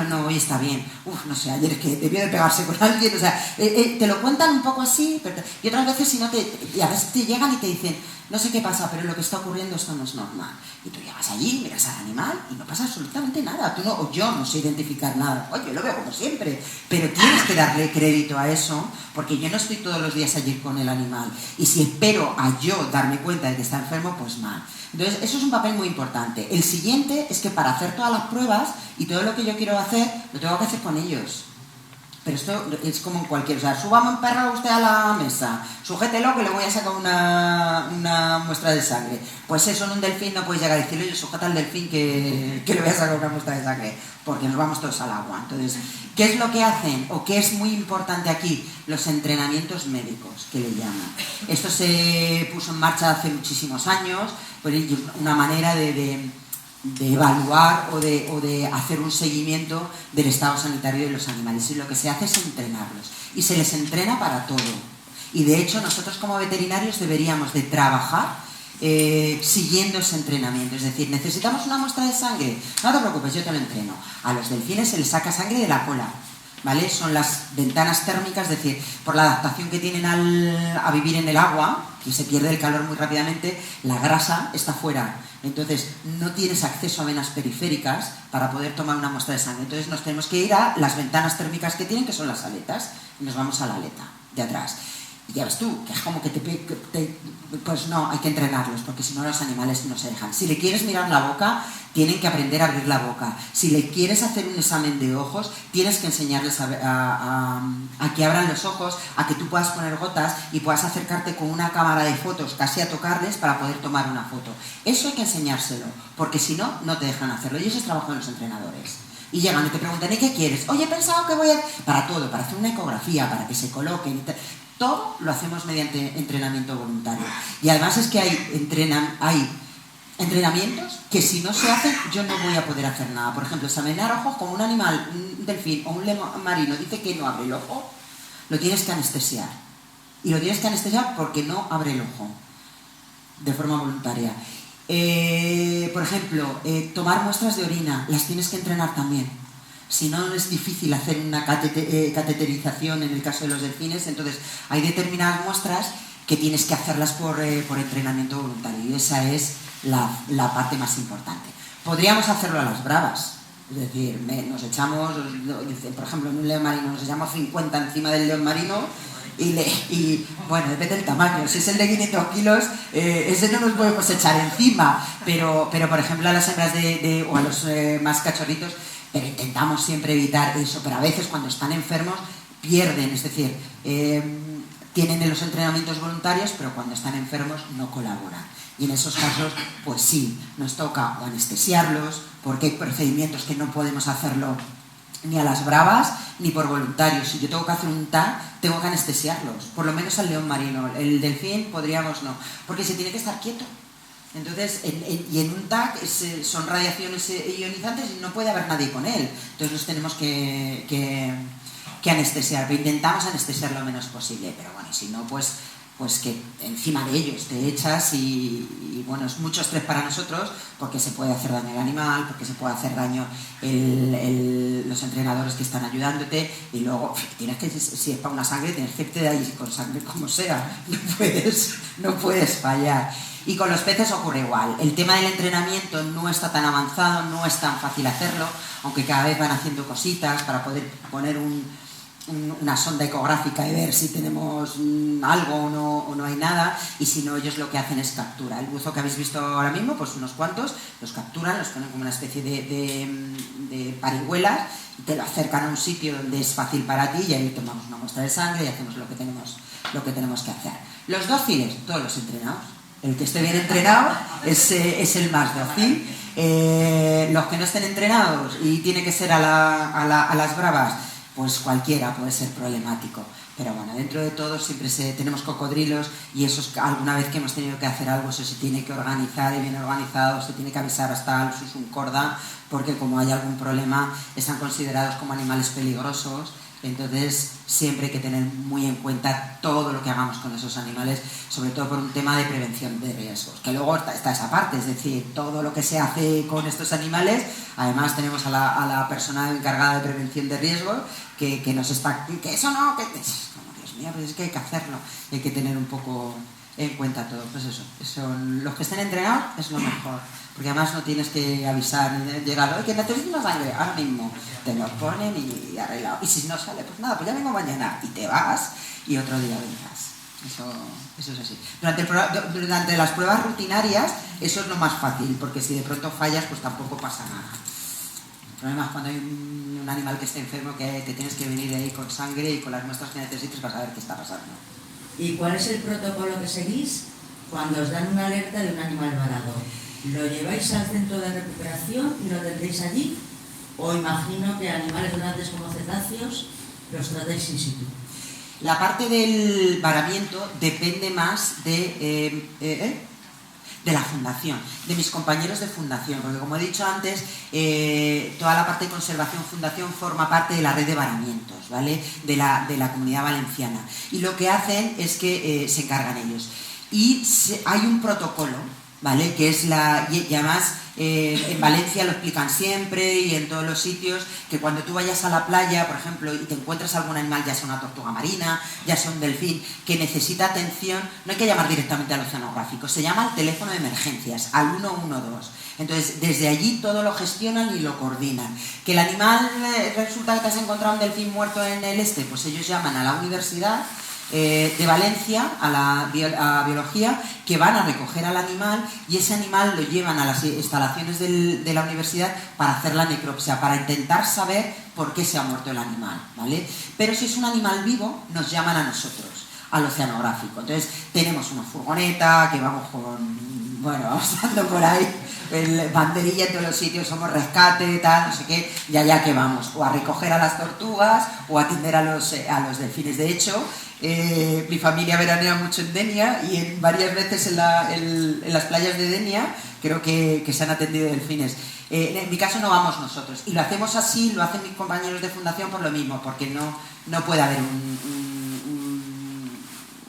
no, hoy está bien, no sé, ayer es que debió de pegarse con alguien, o sea, te lo cuentan un poco así, y otras veces si no y a veces te llegan y te dicen, no sé qué pasa, pero lo que está ocurriendo esto no es normal. Y tú llegas allí, miras al animal y no pasa absolutamente nada. Tú no, o yo no sé identificar nada. Oye, yo lo veo como siempre. Pero tienes que darle crédito a eso, porque yo no estoy todos los días allí con el animal. Y si espero a yo darme cuenta de que está enfermo, pues mal. Entonces, eso es un papel muy importante. El siguiente es que para hacer todas las pruebas y todo lo que yo quiero hacer, lo tengo que hacer con ellos. Pero esto es como en cualquier... O sea, súbame un perro usted a la mesa, sujételo que le voy a sacar una muestra de sangre. Pues eso, en un delfín no puedes llegar a decirle, oye, sujeta al delfín que le voy a sacar una muestra de sangre, porque nos vamos todos al agua. Entonces, ¿qué es lo que hacen? O qué es muy importante aquí, los entrenamientos médicos, que le llaman. Esto se puso en marcha hace muchísimos años, pues una manera de evaluar o de hacer un seguimiento del estado sanitario de los animales, y lo que se hace es entrenarlos y se les entrena para todo, y de hecho nosotros como veterinarios deberíamos de trabajar siguiendo ese entrenamiento. Es decir, necesitamos una muestra de sangre, no te preocupes, yo te lo entreno. A los delfines se les saca sangre de la cola, ¿vale? Son las ventanas térmicas, es decir, por la adaptación que tienen a vivir en el agua, que se pierde el calor muy rápidamente, la grasa está fuera. Entonces, no tienes acceso a venas periféricas para poder tomar una muestra de sangre. Entonces, nos tenemos que ir a las ventanas térmicas que tienen, que son las aletas, y nos vamos a la aleta de atrás. Y ya ves tú, que es como que pues no, hay que entrenarlos, porque si no los animales no se dejan. Si le quieres mirar la boca, tienen que aprender a abrir la boca. Si le quieres hacer un examen de ojos, tienes que enseñarles a que abran los ojos, a que tú puedas poner gotas y puedas acercarte con una cámara de fotos casi a tocarles para poder tomar una foto. Eso hay que enseñárselo, porque si no, no te dejan hacerlo. Y eso es trabajo de los entrenadores. Y llegan y te preguntan, ¿y qué quieres? Oye, he pensado que voy a... Para todo, para hacer una ecografía, para que se coloquen... Todo lo hacemos mediante entrenamiento voluntario. Y además es que hay entrenamientos que si no se hacen yo no voy a poder hacer nada. Por ejemplo, examinar ojos, como un animal, un delfín o un león marino dice que no abre el ojo, lo tienes que anestesiar. Y lo tienes que anestesiar porque no abre el ojo de forma voluntaria. Por ejemplo, tomar muestras de orina, las tienes que entrenar también. Si no, es difícil hacer una cateterización en el caso de los delfines. Entonces hay determinadas muestras que tienes que hacerlas por entrenamiento voluntario, y esa es la parte más importante. Podríamos hacerlo a las bravas, es decir, nos echamos, por ejemplo, en un león marino nos echamos 50 encima del león marino y bueno, depende del tamaño. Si es el de 500 kilos, ese no nos podemos echar encima, pero por ejemplo a las hembras o a los más cachorritos, pero intentamos siempre evitar eso. Pero a veces cuando están enfermos pierden, es decir, tienen los entrenamientos voluntarios, pero cuando están enfermos no colaboran. Y en esos casos, pues sí, nos toca o anestesiarlos, porque hay procedimientos que no podemos hacerlo ni a las bravas ni por voluntarios. Si yo tengo que hacer un TAC, tengo que anestesiarlos, por lo menos al león marino. El delfín podríamos no, porque se tiene que estar quieto. Entonces, y en un TAC son radiaciones ionizantes y no puede haber nadie con él. Entonces los tenemos que anestesiar. Pero intentamos anestesiar lo menos posible. Pero bueno, si no, pues que encima de ellos te echas y bueno, es mucho estrés para nosotros, porque se puede hacer daño al animal, porque se puede hacer daño los entrenadores que están ayudándote, y luego tienes que, si es para una sangre, tienes que irte de ahí con sangre como sea, no puedes fallar. Y con los peces ocurre igual. El tema del entrenamiento no está tan avanzado, no es tan fácil hacerlo, aunque cada vez van haciendo cositas para poder poner una sonda ecográfica y ver si tenemos algo o no hay nada, y si no, ellos lo que hacen es captura. El buzo que habéis visto ahora mismo, pues unos cuantos, los capturan, los ponen como una especie de parihuelas y te lo acercan a un sitio donde es fácil para ti, y ahí tomamos una muestra de sangre y hacemos lo que tenemos que hacer. Los dóciles, todos los entrenados. El que esté bien entrenado es el más dócil. Los que no estén entrenados y tiene que ser a las bravas, pues cualquiera puede ser problemático. Pero bueno, dentro de todo siempre tenemos cocodrilos, y eso es, alguna vez que hemos tenido que hacer algo, eso se tiene que organizar, y bien organizado, se tiene que avisar hasta al Susun Corda, porque como hay algún problema están considerados como animales peligrosos. Entonces siempre hay que tener muy en cuenta todo lo que hagamos con esos animales, sobre todo por un tema de prevención de riesgos, que luego está esa parte, es decir, todo lo que se hace con estos animales. Además tenemos a la persona encargada de prevención de riesgos que nos está, que eso no, que como, Dios mío, pues es que hay que hacerlo, hay que tener un poco en cuenta todo. Pues eso, los que estén entrenados es lo mejor, porque además no tienes que avisar ni llegar, oye, que necesito una sangre, ahora mismo te lo ponen y arreglado, y si no sale, pues nada, pues ya vengo mañana, y te vas y otro día vendrás. Eso es así. Durante las pruebas rutinarias eso es lo más fácil, porque si de pronto fallas pues tampoco pasa nada. El problema es cuando hay un animal que esté enfermo, que te tienes que venir ahí con sangre y con las muestras que necesites para saber qué está pasando. ¿Y cuál es el protocolo que seguís cuando os dan una alerta de un animal varado? ¿Lo lleváis al centro de recuperación y lo tendréis allí? ¿O imagino que animales grandes como cetáceos los tratáis in situ? La parte del varamiento depende más de la fundación, de mis compañeros de fundación, porque como he dicho antes, toda la parte de conservación fundación forma parte de la red de varamientos, ¿vale? de la Comunidad Valenciana. Y lo que hacen es que se encargan ellos. Y hay un protocolo, ¿vale? Que es y además en Valencia lo explican siempre y en todos los sitios, que cuando tú vayas a la playa, por ejemplo, y te encuentras algún animal, ya sea una tortuga marina, ya sea un delfín, que necesita atención, no hay que llamar directamente al oceanográfico, se llama al teléfono de emergencias, al 112. Entonces, desde allí todo lo gestionan y lo coordinan. Que el animal, resulta que te has encontrado un delfín muerto en el pues ellos llaman a la universidad de Valencia, a biología, que van a recoger al animal y ese animal lo llevan a las instalaciones de la universidad para hacer la necropsia, para intentar saber por qué se ha muerto el animal, ¿vale? Pero si es un animal vivo, nos llaman a nosotros, al oceanográfico. Entonces tenemos una furgoneta que vamos vamos dando por ahí banderilla en todos los sitios, somos rescate, tal, no sé qué, y allá que vamos, o a recoger a las tortugas o a atender a los delfines. De hecho, mi familia veranea mucho en Denia y varias veces en las playas de Denia creo que se han atendido delfines. En mi caso no vamos nosotros, y lo hacemos así, lo hacen mis compañeros de fundación por lo mismo, porque no puede haber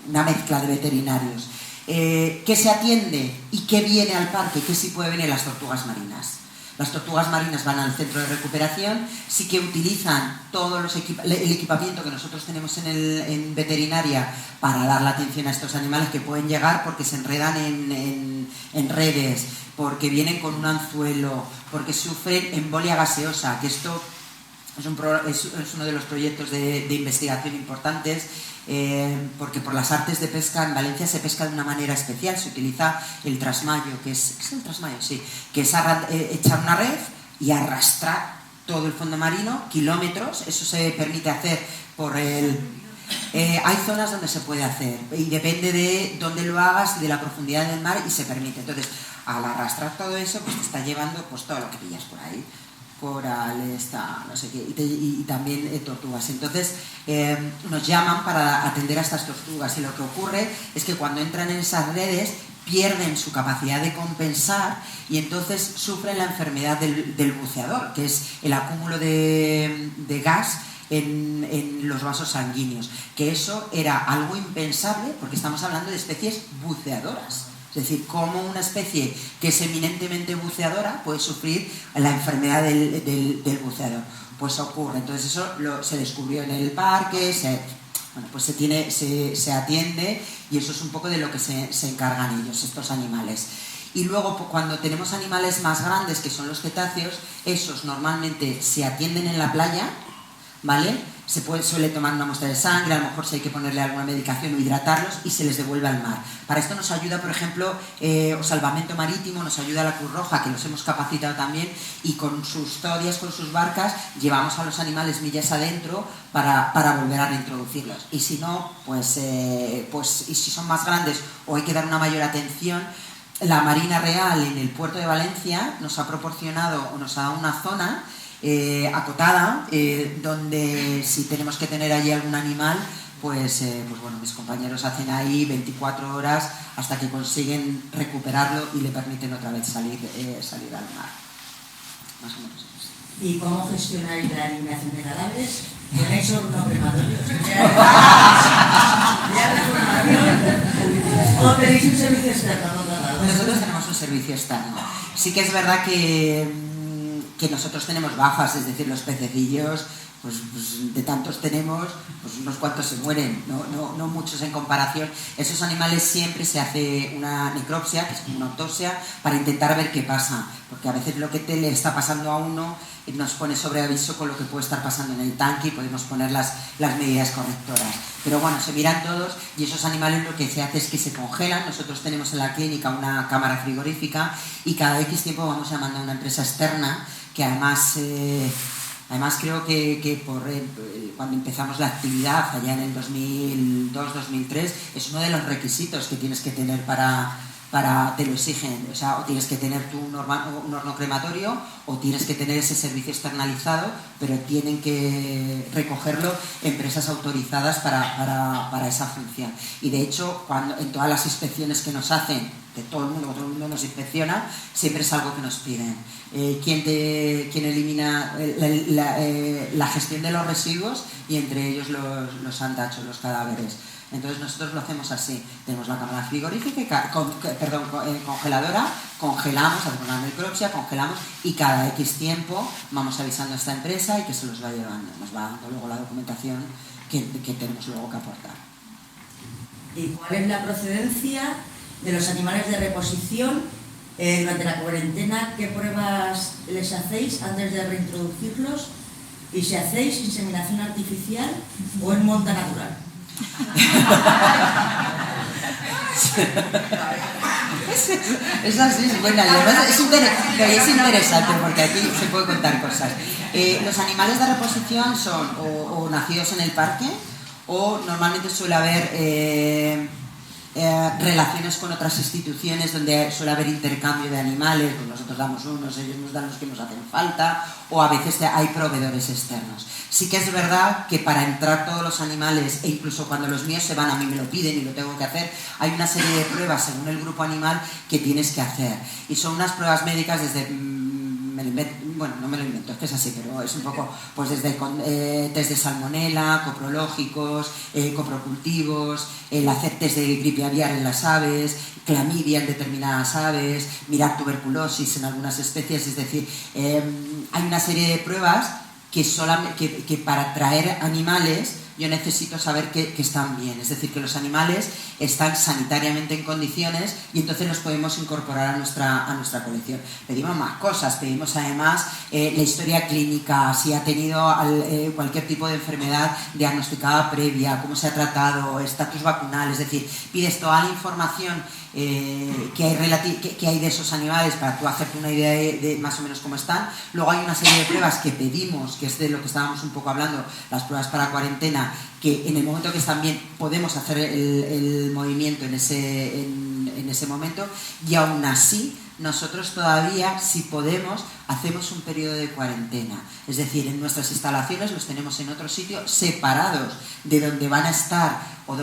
una mezcla de veterinarios. ¿Qué se atiende y qué viene al parque? ¿Qué sí puede venir? Las tortugas marinas. Las tortugas marinas van al centro de recuperación, sí que utilizan todo el equipamiento que nosotros tenemos en veterinaria para dar la atención a estos animales que pueden llegar porque se enredan en redes, porque vienen con un anzuelo, porque sufren embolia gaseosa, que esto es uno de los proyectos de investigación importantes, porque por las artes de pesca en Valencia se pesca de una manera especial, se utiliza el trasmayo, que es el trasmayo, sí, que es echar una red y arrastrar todo el fondo marino, kilómetros. Eso se permite hacer hay zonas donde se puede hacer y depende de dónde lo hagas y de la profundidad del mar, y se permite. Entonces, al arrastrar todo eso, pues te está llevando pues todo lo que pillas por ahí, corales, no sé qué, y también tortugas. Entonces nos llaman para atender a estas tortugas, y lo que ocurre es que cuando entran en esas redes pierden su capacidad de compensar y entonces sufren la enfermedad del buceador, que es el acúmulo de gas en los vasos sanguíneos, que eso era algo impensable porque estamos hablando de especies buceadoras. Es decir, cómo una especie que es eminentemente buceadora puede sufrir la enfermedad del buceador. Pues ocurre. Entonces eso se descubrió en el parque, se atiende, y eso es un poco de lo que se encargan ellos, estos animales. Y luego cuando tenemos animales más grandes, que son los cetáceos, esos normalmente se atienden en la playa, ¿vale? Suele tomar una muestra de sangre, a lo mejor si hay que ponerle alguna medicación o hidratarlos, y se les devuelve al mar. Para esto nos ayuda, por ejemplo, Salvamento Marítimo, nos ayuda la Cruz Roja, que los hemos capacitado también, y con sus todias, con sus barcas, llevamos a los animales millas adentro para volver a reintroducirlos. Y si no, y si son más grandes o hay que dar una mayor atención, la Marina Real en el puerto de Valencia nos ha proporcionado o nos ha dado una zona acotada, donde si tenemos que tener allí algún animal, pues bueno, mis compañeros hacen ahí 24 horas hasta que consiguen recuperarlo y le permiten otra vez salir al mar. más o menos. ¿Y cómo gestionáis la eliminación de cadáveres? ¿Tenéis horno crematorio? ¿O tenéis un servicio externo contratado? Nosotros tenemos un servicio externo. Sí que es verdad que nosotros tenemos bajas, es decir, los pececillos, pues de tantos tenemos, pues unos cuantos se mueren, no muchos en comparación. Esos animales siempre se hace una necropsia, que es como una autopsia, para intentar ver qué pasa, porque a veces lo que le está pasando a uno nos pone sobre aviso con lo que puede estar pasando en el tanque y podemos poner las medidas correctoras. Pero bueno, se miran todos y esos animales lo que se hace es que se congelan. Nosotros tenemos en la clínica una cámara frigorífica y cada X tiempo vamos llamando a una empresa externa que además creo que cuando empezamos la actividad allá en el 2002-2003 es uno de los requisitos que tienes que tener para te lo exigen, o sea, o tienes que tener tú un horno crematorio o tienes que tener ese servicio externalizado, pero tienen que recogerlo empresas autorizadas para esa función. Y de hecho, en todas las inspecciones que nos hacen, de todo el mundo nos inspecciona, siempre es algo que nos piden. ¿Quién elimina la gestión de los residuos y entre ellos los andachos, los cadáveres? Entonces nosotros lo hacemos así, tenemos la cámara frigorífica, congeladora, congelamos, hacemos una necropsia, congelamos y cada X tiempo vamos avisando a esta empresa y que se los va llevando, nos va dando luego la documentación que tenemos luego que aportar. ¿Y cuál es la procedencia de los animales de reposición durante la cuarentena? ¿Qué pruebas les hacéis antes de reintroducirlos? ¿Y si hacéis inseminación artificial o en monta natural? Es así, es buena. Es interesante porque aquí se puede contar cosas. Los animales de reposición son o nacidos en el parque o normalmente suele haber relaciones con otras instituciones donde suele haber intercambio de animales, pues nosotros damos unos, ellos nos dan los que nos hacen falta, o a veces hay proveedores externos. Sí que es verdad que para entrar todos los animales, e incluso cuando los míos se van, a mí me lo piden y lo tengo que hacer, hay una serie de pruebas según el grupo animal que tienes que hacer. Y son unas pruebas médicas desde... bueno, no me lo invento, es que es así, pero es un poco, pues desde test de salmonela, coprológicos, coprocultivos, el hacer test de gripe aviar en las aves, clamidia en determinadas aves, mirar tuberculosis en algunas especies, es decir, hay una serie de pruebas que para traer animales yo necesito saber que están bien, es decir, que los animales están sanitariamente en condiciones y entonces los podemos incorporar a nuestra colección. Pedimos más cosas, pedimos además la historia clínica, si ha tenido cualquier tipo de enfermedad diagnosticada previa, cómo se ha tratado, estatus vacunal, es decir, pides toda la información que hay de esos animales para tú hacerte una idea de más o menos cómo están. Luego hay una serie de pruebas que pedimos, que es de lo que estábamos un poco hablando, las pruebas para cuarentena, que en el momento que están bien podemos hacer el movimiento en ese momento, y aún así nosotros todavía, si podemos, hacemos un periodo de cuarentena. Es decir, en nuestras instalaciones los tenemos en otro sitio, separados de donde van a estar o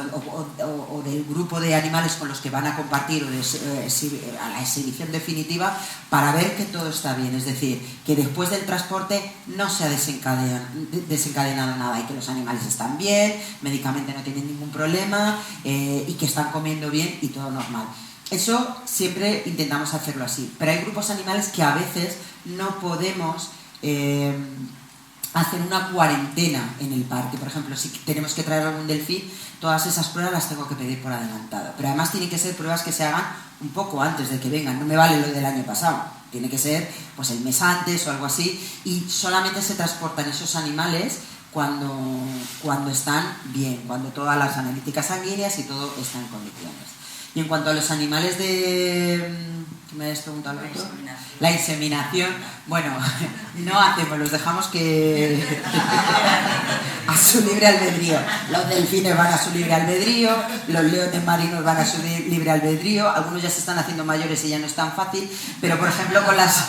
del grupo de animales con los que van a compartir o a la exhibición definitiva, para ver que todo está bien. Es decir, que después del transporte no se ha desencadenado nada y que los animales están bien, médicamente no tienen ningún problema y que están comiendo bien y todo normal. Eso siempre intentamos hacerlo así, pero hay grupos animales que a veces no podemos hacer una cuarentena en el parque. Por ejemplo, si tenemos que traer algún delfín, todas esas pruebas las tengo que pedir por adelantado, pero además tienen que ser pruebas que se hagan un poco antes de que vengan, no me vale lo del año pasado, tiene que ser pues el mes antes o algo así, y solamente se transportan esos animales cuando están bien, cuando todas las analíticas sanguíneas y todo está en condiciones. Y en cuanto a los animales ¿qué me habéis preguntado? La inseminación, bueno, no hacemos, los dejamos que a su libre albedrío. Los delfines van a su libre albedrío, los leones marinos van a su libre albedrío, algunos ya se están haciendo mayores y ya no es tan fácil, pero por ejemplo con las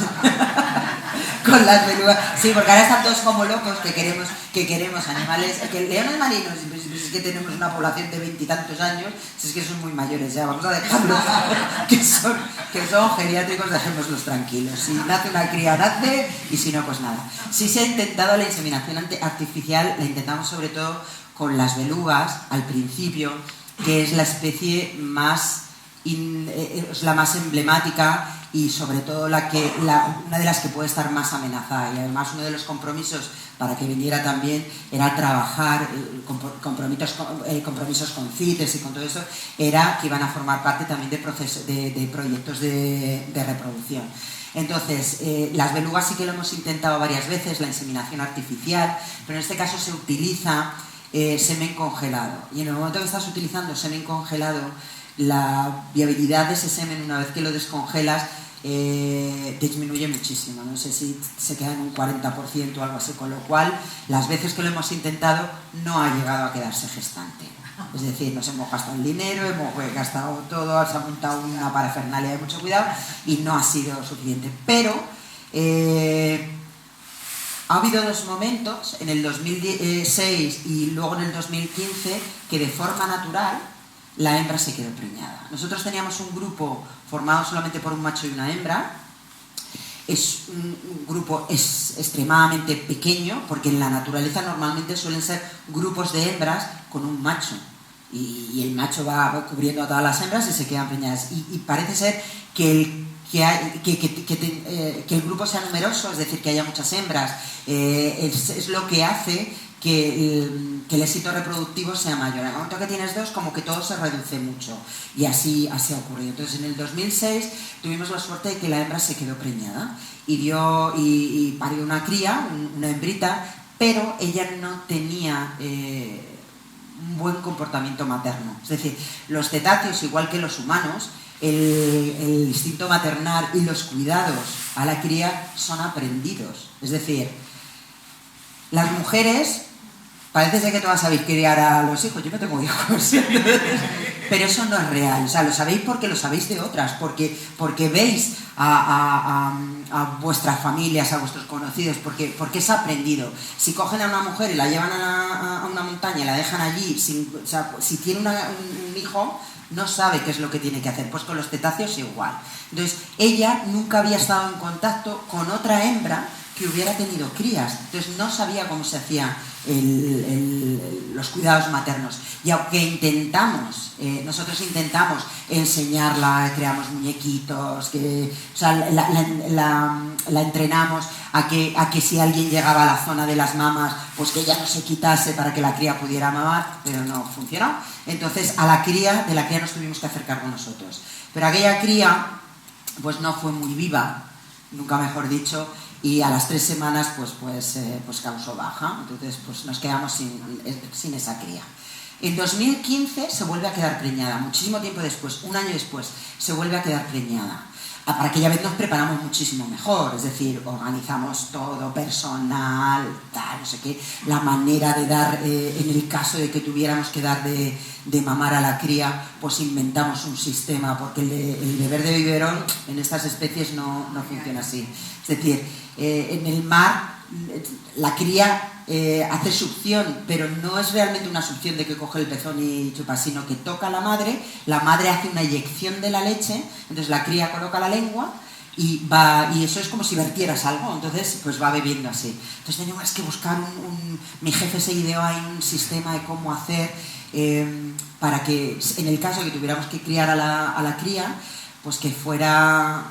con las belugas. Sí, porque ahora están todos como locos que queremos animales, que leones marinos, pues es que tenemos una población de 20 y tantos años, si es que son muy mayores ya, vamos a dejarlos que son geriátricos, dejémoslos tranquilos. Si nace una cría, nace, y si no, pues nada. Sí se ha intentado la inseminación artificial, la intentamos sobre todo con las belugas al principio, que es la especie la más emblemática y sobre todo una de las que puede estar más amenazada. Y además uno de los compromisos para que viniera también era trabajar, compromisos con CITES y con todo eso, era que iban a formar parte también de proyectos de reproducción. Entonces, las belugas sí que lo hemos intentado varias veces, la inseminación artificial, pero en este caso se utiliza semen congelado. Y en el momento que estás utilizando semen congelado, la viabilidad de ese semen, una vez que lo descongelas, disminuye muchísimo. No sé si se queda en un 40% o algo así, con lo cual, las veces que lo hemos intentado, no ha llegado a quedarse gestante. Es decir, nos hemos gastado el dinero, hemos gastado todo, se ha montado una parafernalia de mucho cuidado y no ha sido suficiente. Pero ha habido dos momentos, en el 2006 y luego en el 2015, que de forma natural la hembra se quedó preñada. Nosotros teníamos un grupo formado solamente por un macho y una hembra. Es un grupo extremadamente pequeño, porque en la naturaleza normalmente suelen ser grupos de hembras con un macho. Y el macho va cubriendo a todas las hembras y se quedan preñadas. Y parece ser que el grupo sea numeroso, es decir, que haya muchas hembras, es lo que hace que el éxito reproductivo sea mayor. En el momento que tienes dos, como que todo se reduce mucho. Y así ha ocurrido. Entonces, en el 2006 tuvimos la suerte de que la hembra se quedó preñada y parió una cría, una hembrita, pero ella no tenía un buen comportamiento materno. Es decir, los cetáceos, igual que los humanos, el instinto maternal y los cuidados a la cría son aprendidos. Es decir, las mujeres, parece ser que todas sabéis criar a los hijos, yo no tengo hijos, pero eso no es real. O sea, lo sabéis porque lo sabéis de otras, porque veis a vuestras familias, a vuestros conocidos, porque es aprendido. Si cogen a una mujer y la llevan a una montaña y la dejan allí, si tiene un hijo, no sabe qué es lo que tiene que hacer. Pues con los cetáceos igual. Entonces, ella nunca había estado en contacto con otra hembra que hubiera tenido crías, entonces no sabía cómo se hacía los cuidados maternos. Y aunque nosotros intentamos enseñarla, creamos muñequitos, la entrenamos a que si alguien llegaba a la zona de las mamas, pues que ella no se quitase para que la cría pudiera mamar, pero no funcionó. Entonces de la cría nos tuvimos que hacer cargo nosotros. Pero aquella cría pues no fue muy viva, nunca mejor dicho, y a las 3 semanas pues causó baja. Entonces pues nos quedamos sin esa cría. En 2015 se vuelve a quedar preñada, muchísimo tiempo después, un año después, se vuelve a quedar preñada. Para aquella vez nos preparamos muchísimo mejor, es decir, organizamos todo, personal, tal, no sé qué, la manera de dar, en el caso de que tuviéramos que dar de mamar a la cría, pues inventamos un sistema, porque el beber de biberón en estas especies no funciona así. Es decir, en el mar la cría hace succión, pero no es realmente una succión de que coge el pezón y chupa, sino que toca a la madre hace una eyección de la leche, entonces la cría coloca la lengua y eso es como si vertieras algo, entonces pues va bebiendo así. Entonces teníamos que buscar mi jefe se ideó ahí un sistema de cómo hacer para que en el caso de que tuviéramos que criar a la cría, pues que fuera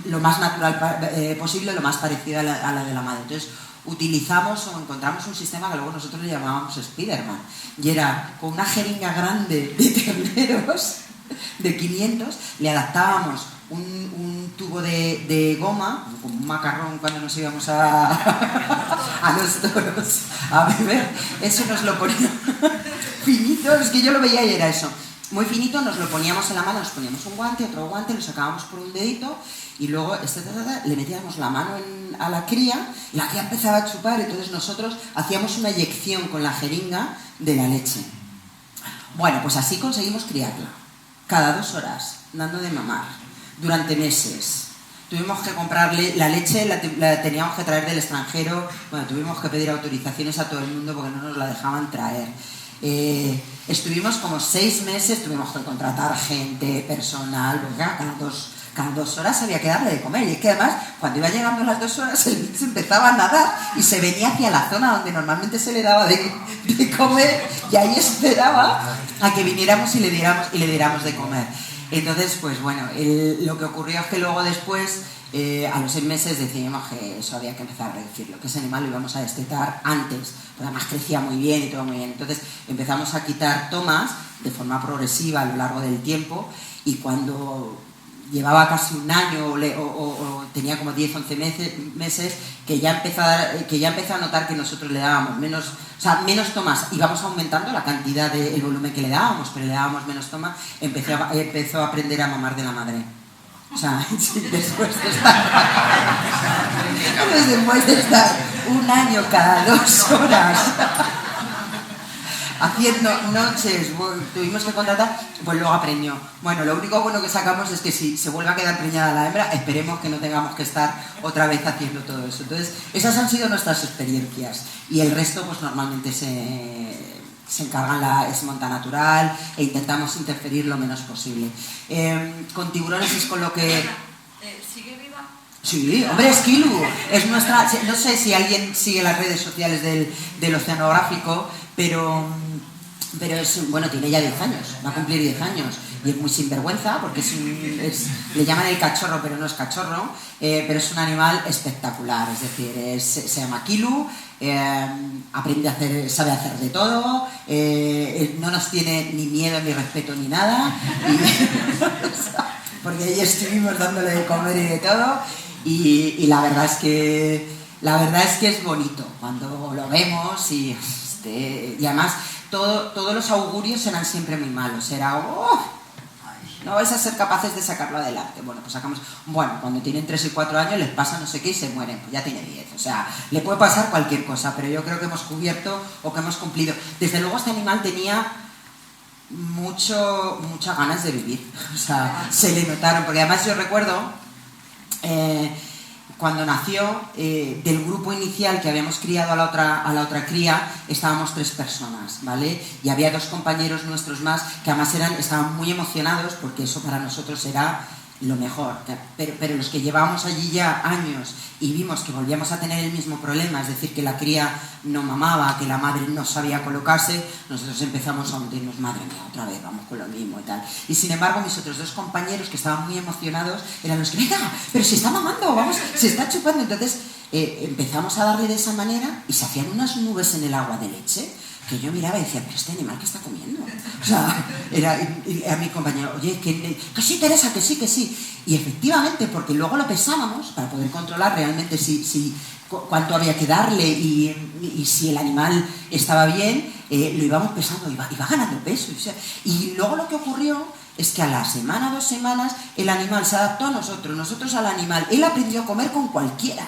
lo más natural posible, lo más parecida a la de la madre. Entonces encontramos un sistema que luego nosotros le llamábamos Spiderman, y era con una jeringa grande de terneros de 500, le adaptábamos un tubo de goma, como un macarrón cuando nos íbamos a los toros a beber, eso nos lo poníamos finito, es que yo lo veía y era eso, muy finito, nos lo poníamos en la mano, nos poníamos un guante, otro guante, lo sacábamos por un dedito y luego le metíamos la mano a la cría y la cría empezaba a chupar, entonces nosotros hacíamos una eyección con la jeringa de la leche. Bueno, pues así conseguimos criarla, cada 2 horas, dando de mamar, durante meses. tuvimos que comprarle la leche, la teníamos que traer del extranjero, bueno, tuvimos que pedir autorizaciones a todo el mundo porque no nos la dejaban traer. Estuvimos como 6 meses, tuvimos que contratar gente, personal, porque cada 2 horas había que darle de comer. Y es que además, cuando iba llegando las 2 horas, el bicho empezaba a nadar y se venía hacia la zona donde normalmente se le daba de comer, y ahí esperaba a que viniéramos y le diéramos de comer. Entonces, pues bueno, lo que ocurrió es que luego después, a los 6 meses, decidimos que eso había que empezar a reducirlo, que ese animal lo íbamos a destetar antes, porque además crecía muy bien y todo muy bien. Entonces empezamos a quitar tomas de forma progresiva a lo largo del tiempo, y cuando llevaba casi un año o tenía como 10, 11 meses, que ya empezó a notar que nosotros le dábamos menos tomas, íbamos aumentando la cantidad el volumen que le dábamos, pero le dábamos menos tomas, empezó a aprender a mamar de la madre. O sea, después de estar un año cada 2 horas haciendo noches, tuvimos que contratar, pues luego aprendió. Bueno, lo único bueno que sacamos es que si se vuelve a quedar preñada la hembra, esperemos que no tengamos que estar otra vez haciendo todo eso. Entonces, esas han sido nuestras experiencias, y el resto pues normalmente se encargan es monta natural, e intentamos interferir lo menos posible. Con tiburones es con lo que... ¿Sigue viva? Sí, hombre, Esquilu es nuestra... No sé si alguien sigue las redes sociales del oceanográfico, pero es, bueno, tiene ya 10 años, va a cumplir 10 años, y es muy sinvergüenza porque le llaman el cachorro, pero no es cachorro, pero es un animal espectacular. Es decir, se llama Kilu, sabe hacer de todo, no nos tiene ni miedo ni respeto ni nada, porque ahí estuvimos dándole de comer y de todo, y la verdad es que es bonito cuando lo vemos, y además todos los augurios eran siempre muy malos. Era no vais a ser capaces de sacarlo adelante. Bueno, pues sacamos. Bueno, cuando tienen 3 y 4 años les pasa no sé qué y se mueren, pues ya tiene 10. O sea, le puede pasar cualquier cosa, pero yo creo que hemos cubierto o que hemos cumplido. Desde luego este animal tenía muchas ganas de vivir. O sea, se le notaron, porque además yo recuerdo cuando nació, del grupo inicial que habíamos criado a la otra cría, estábamos 3 personas, ¿vale? Y había 2 compañeros nuestros más que además estaban muy emocionados, porque eso para nosotros era lo mejor. Pero los que llevábamos allí ya años y vimos que volvíamos a tener el mismo problema, es decir, que la cría no mamaba, que la madre no sabía colocarse, nosotros empezamos a hundirnos, madre mía, otra vez, vamos con lo mismo y tal. Y sin embargo, mis otros 2 compañeros, que estaban muy emocionados, eran los que, venga, pero si está mamando, vamos, se está chupando. Entonces empezamos a darle de esa manera y se hacían unas nubes en el agua de leche, que yo miraba y decía, pero este animal, ¿qué está comiendo? O sea, era a mi compañero, oye, que sí, Teresa, que sí. Y efectivamente, porque luego lo pesábamos para poder controlar realmente cuánto había que darle y si el animal estaba bien, lo íbamos pesando, iba ganando peso. O sea, y luego lo que ocurrió es que a la semana, 2 semanas, el animal se adaptó a nosotros al animal. Él aprendió a comer con cualquiera.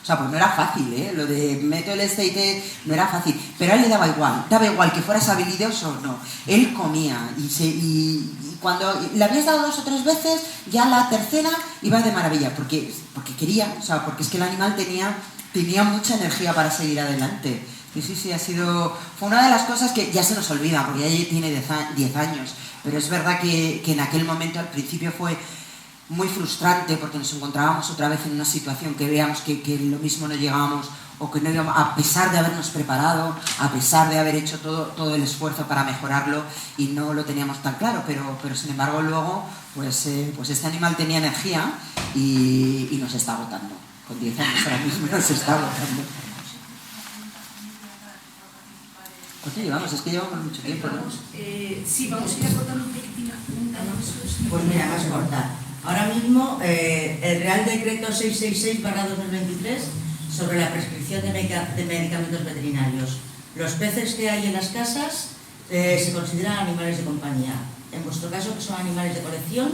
O sea, pues no era fácil, lo de meto el aceite no era fácil, pero a él le daba igual que fueras habilidoso o no. Él comía y cuando le habías dado 2 o 3 veces, ya la tercera iba de maravilla, porque quería, o sea, porque es que el animal tenía mucha energía para seguir adelante. Y sí, fue una de las cosas que ya se nos olvida, porque ya tiene 10 años, pero es verdad que en aquel momento al principio fue muy frustrante, porque nos encontrábamos otra vez en una situación que veíamos que lo mismo no llegábamos, o que no íbamos, a pesar de habernos preparado, a pesar de haber hecho todo el esfuerzo para mejorarlo, y no lo teníamos tan claro, pero sin embargo luego pues este animal tenía energía y nos está agotando. Con 10 años ahora mismo nos está agotando. ¿Cuánto llevamos? Es que llevamos mucho tiempo, ¿no? Sí, vamos a ir acotando un poquitín. Pues mira, más corta. Ahora mismo, el Real Decreto 666/2023 sobre la prescripción de medicamentos veterinarios. Los peces que hay en las casas se consideran animales de compañía. En vuestro caso, ¿que son animales de colección?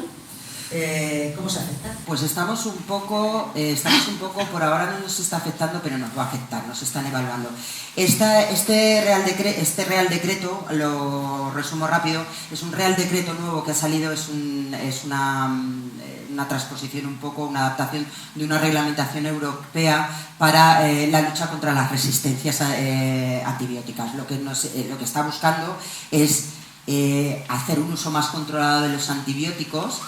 ¿cómo se afecta? Pues estamos un poco, por ahora no nos está afectando, pero nos va a afectar, nos están evaluando. Este Real Decreto, lo resumo rápido, es un Real Decreto nuevo que ha salido, es una transposición un poco, una adaptación de una reglamentación europea para la lucha contra las resistencias antibióticas. Lo que está buscando es hacer un uso más controlado de los antibióticos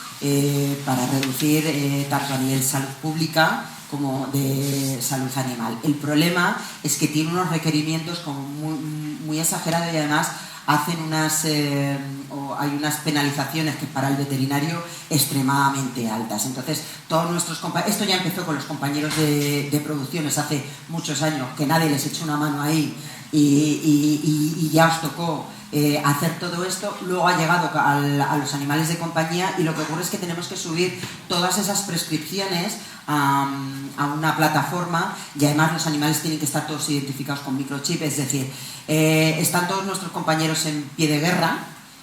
para reducir tanto a nivel salud pública como de salud animal. El problema es que tiene unos requerimientos como muy exagerados y además hacen hay unas penalizaciones que para el veterinario extremadamente altas. Entonces, todos nuestros esto ya empezó con los compañeros de producciones hace muchos años, que nadie les echó una mano ahí y ya os tocó hacer todo esto. Luego ha llegado a los animales de compañía y lo que ocurre es que tenemos que subir todas esas prescripciones a una plataforma y además los animales tienen que estar todos identificados con microchip, es decir, están todos nuestros compañeros en pie de guerra,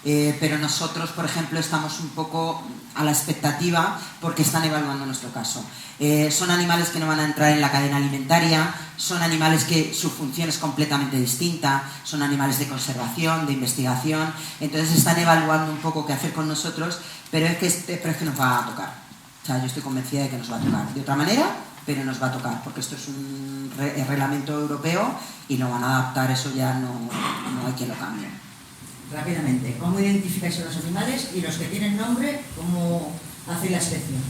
pero nosotros, por ejemplo, estamos un poco a la expectativa porque están evaluando nuestro caso. Son animales que no van a entrar en la cadena alimentaria, son animales que su función es completamente distinta, son animales de conservación, de investigación, entonces están evaluando un poco qué hacer con nosotros, pero es que nos va a tocar. O sea, yo estoy convencida de que nos va a tocar de otra manera, pero nos va a tocar, porque esto es un reglamento europeo y lo van a adaptar, eso ya no hay quien lo cambie. Rápidamente, ¿cómo identificáis a los animales y los que tienen nombre, cómo hacéis la selección?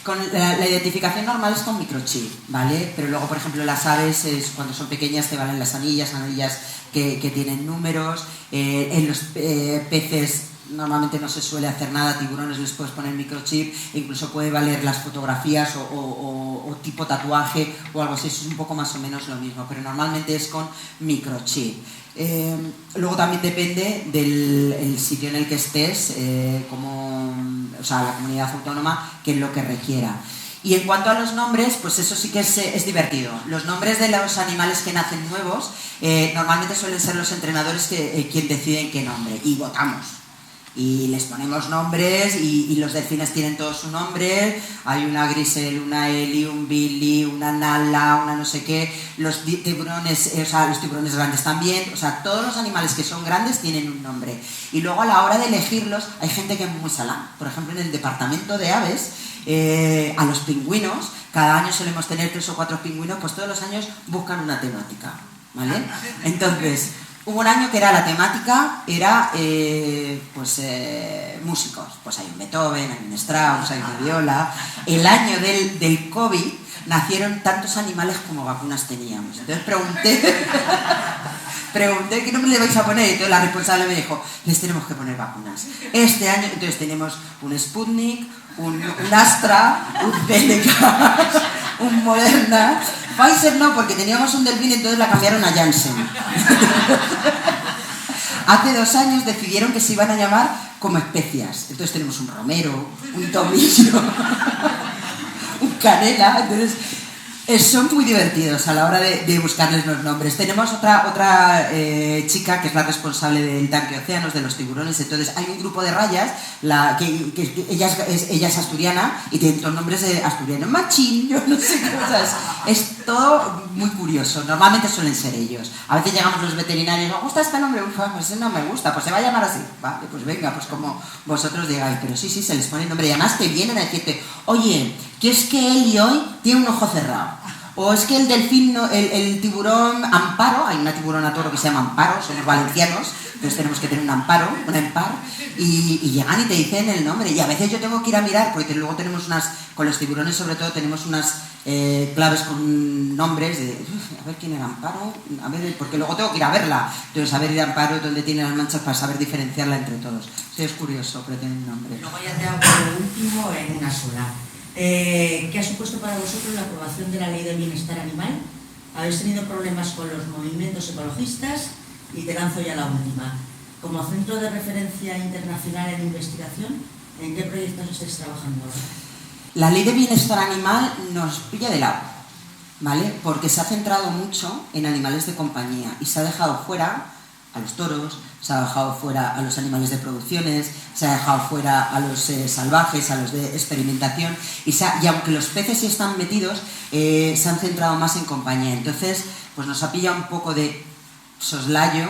Con la identificación normal es con microchip, ¿vale? Pero luego, por ejemplo, las aves, cuando son pequeñas, te valen las anillas que tienen números. En los peces normalmente no se suele hacer nada, tiburones les puedes poner microchip, e incluso puede valer las fotografías o tipo tatuaje o algo así, eso es un poco más o menos lo mismo, pero normalmente es con microchip. Luego también depende del sitio en el que estés, la comunidad autónoma, que es lo que requiera. Y en cuanto a los nombres, pues eso sí que es divertido. Los nombres de los animales que nacen nuevos normalmente suelen ser los entrenadores quien deciden qué nombre, y votamos. Y les ponemos nombres y los delfines tienen todos su nombre. Hay una Grisel, una Eli, un Billy, una Nala, una no sé qué. Los tiburones, los tiburones grandes también. O sea, todos los animales que son grandes tienen un nombre. Y luego a la hora de elegirlos hay gente que es muy salá. Por ejemplo, en el departamento de aves, a los pingüinos, cada año solemos tener 3 o 4 pingüinos, pues todos los años buscan una temática, ¿vale? Entonces, hubo un año que la temática era músicos. Pues hay un Beethoven, hay un Strauss, hay una viola. El año del COVID nacieron tantos animales como vacunas teníamos. Entonces pregunté qué nombre le vais a poner y entonces la responsable me dijo, les tenemos que poner vacunas. Este año entonces tenemos un Sputnik, un Astra, un Teleca, un Moderna. Pfizer no, porque teníamos un delfín, entonces la cambiaron a Janssen. Hace 2 años decidieron que se iban a llamar como especias. Entonces tenemos un romero, un tomillo, un canela. Entonces son muy divertidos a la hora de buscarles los nombres. Tenemos otra chica que es la responsable del tanque océanos, de los tiburones. Entonces hay un grupo de rayas, que ella es asturiana y tiene todos nombres asturianos. Machín, yo no sé qué cosas. Es todo muy curioso. Normalmente suelen ser ellos. A veces llegamos los veterinarios, ¿os gusta este nombre? Pues no me gusta, pues se va a llamar así. Vale, pues venga, pues como vosotros digáis. Pero sí, se les pone el nombre. Y además te vienen a decirte, oye, que es que Eli hoy tiene un ojo cerrado. O es que el delfín, el tiburón Amparo, hay una tiburona toro que se llama Amparo, somos valencianos, entonces tenemos que tener un Amparo, una Empar, y llegan y te dicen el nombre. Y a veces yo tengo que ir a mirar, porque luego tenemos con los tiburones sobre todo, tenemos unas claves con nombres de, a ver quién era Amparo, a ver, porque luego tengo que ir a verla. Entonces, a ver de Amparo dónde tiene las manchas para saber diferenciarla entre todos. Sí, es curioso, pero tiene un nombre. Luego ya te hago por último en una sola. ¿Qué ha supuesto para vosotros la aprobación de la Ley de Bienestar Animal? ¿Habéis tenido problemas con los movimientos ecologistas? Y te lanzo ya la última. Como centro de referencia internacional en investigación, ¿en qué proyectos estáis trabajando ahora? La Ley de Bienestar Animal nos pilla de lado, ¿vale? Porque se ha centrado mucho en animales de compañía y se ha dejado fuera a los toros, se ha dejado fuera a los animales de producciones, se ha dejado fuera a los salvajes, a los de experimentación, y aunque los peces sí están metidos, se han centrado más en compañía. Entonces, pues nos ha pillado un poco de soslayo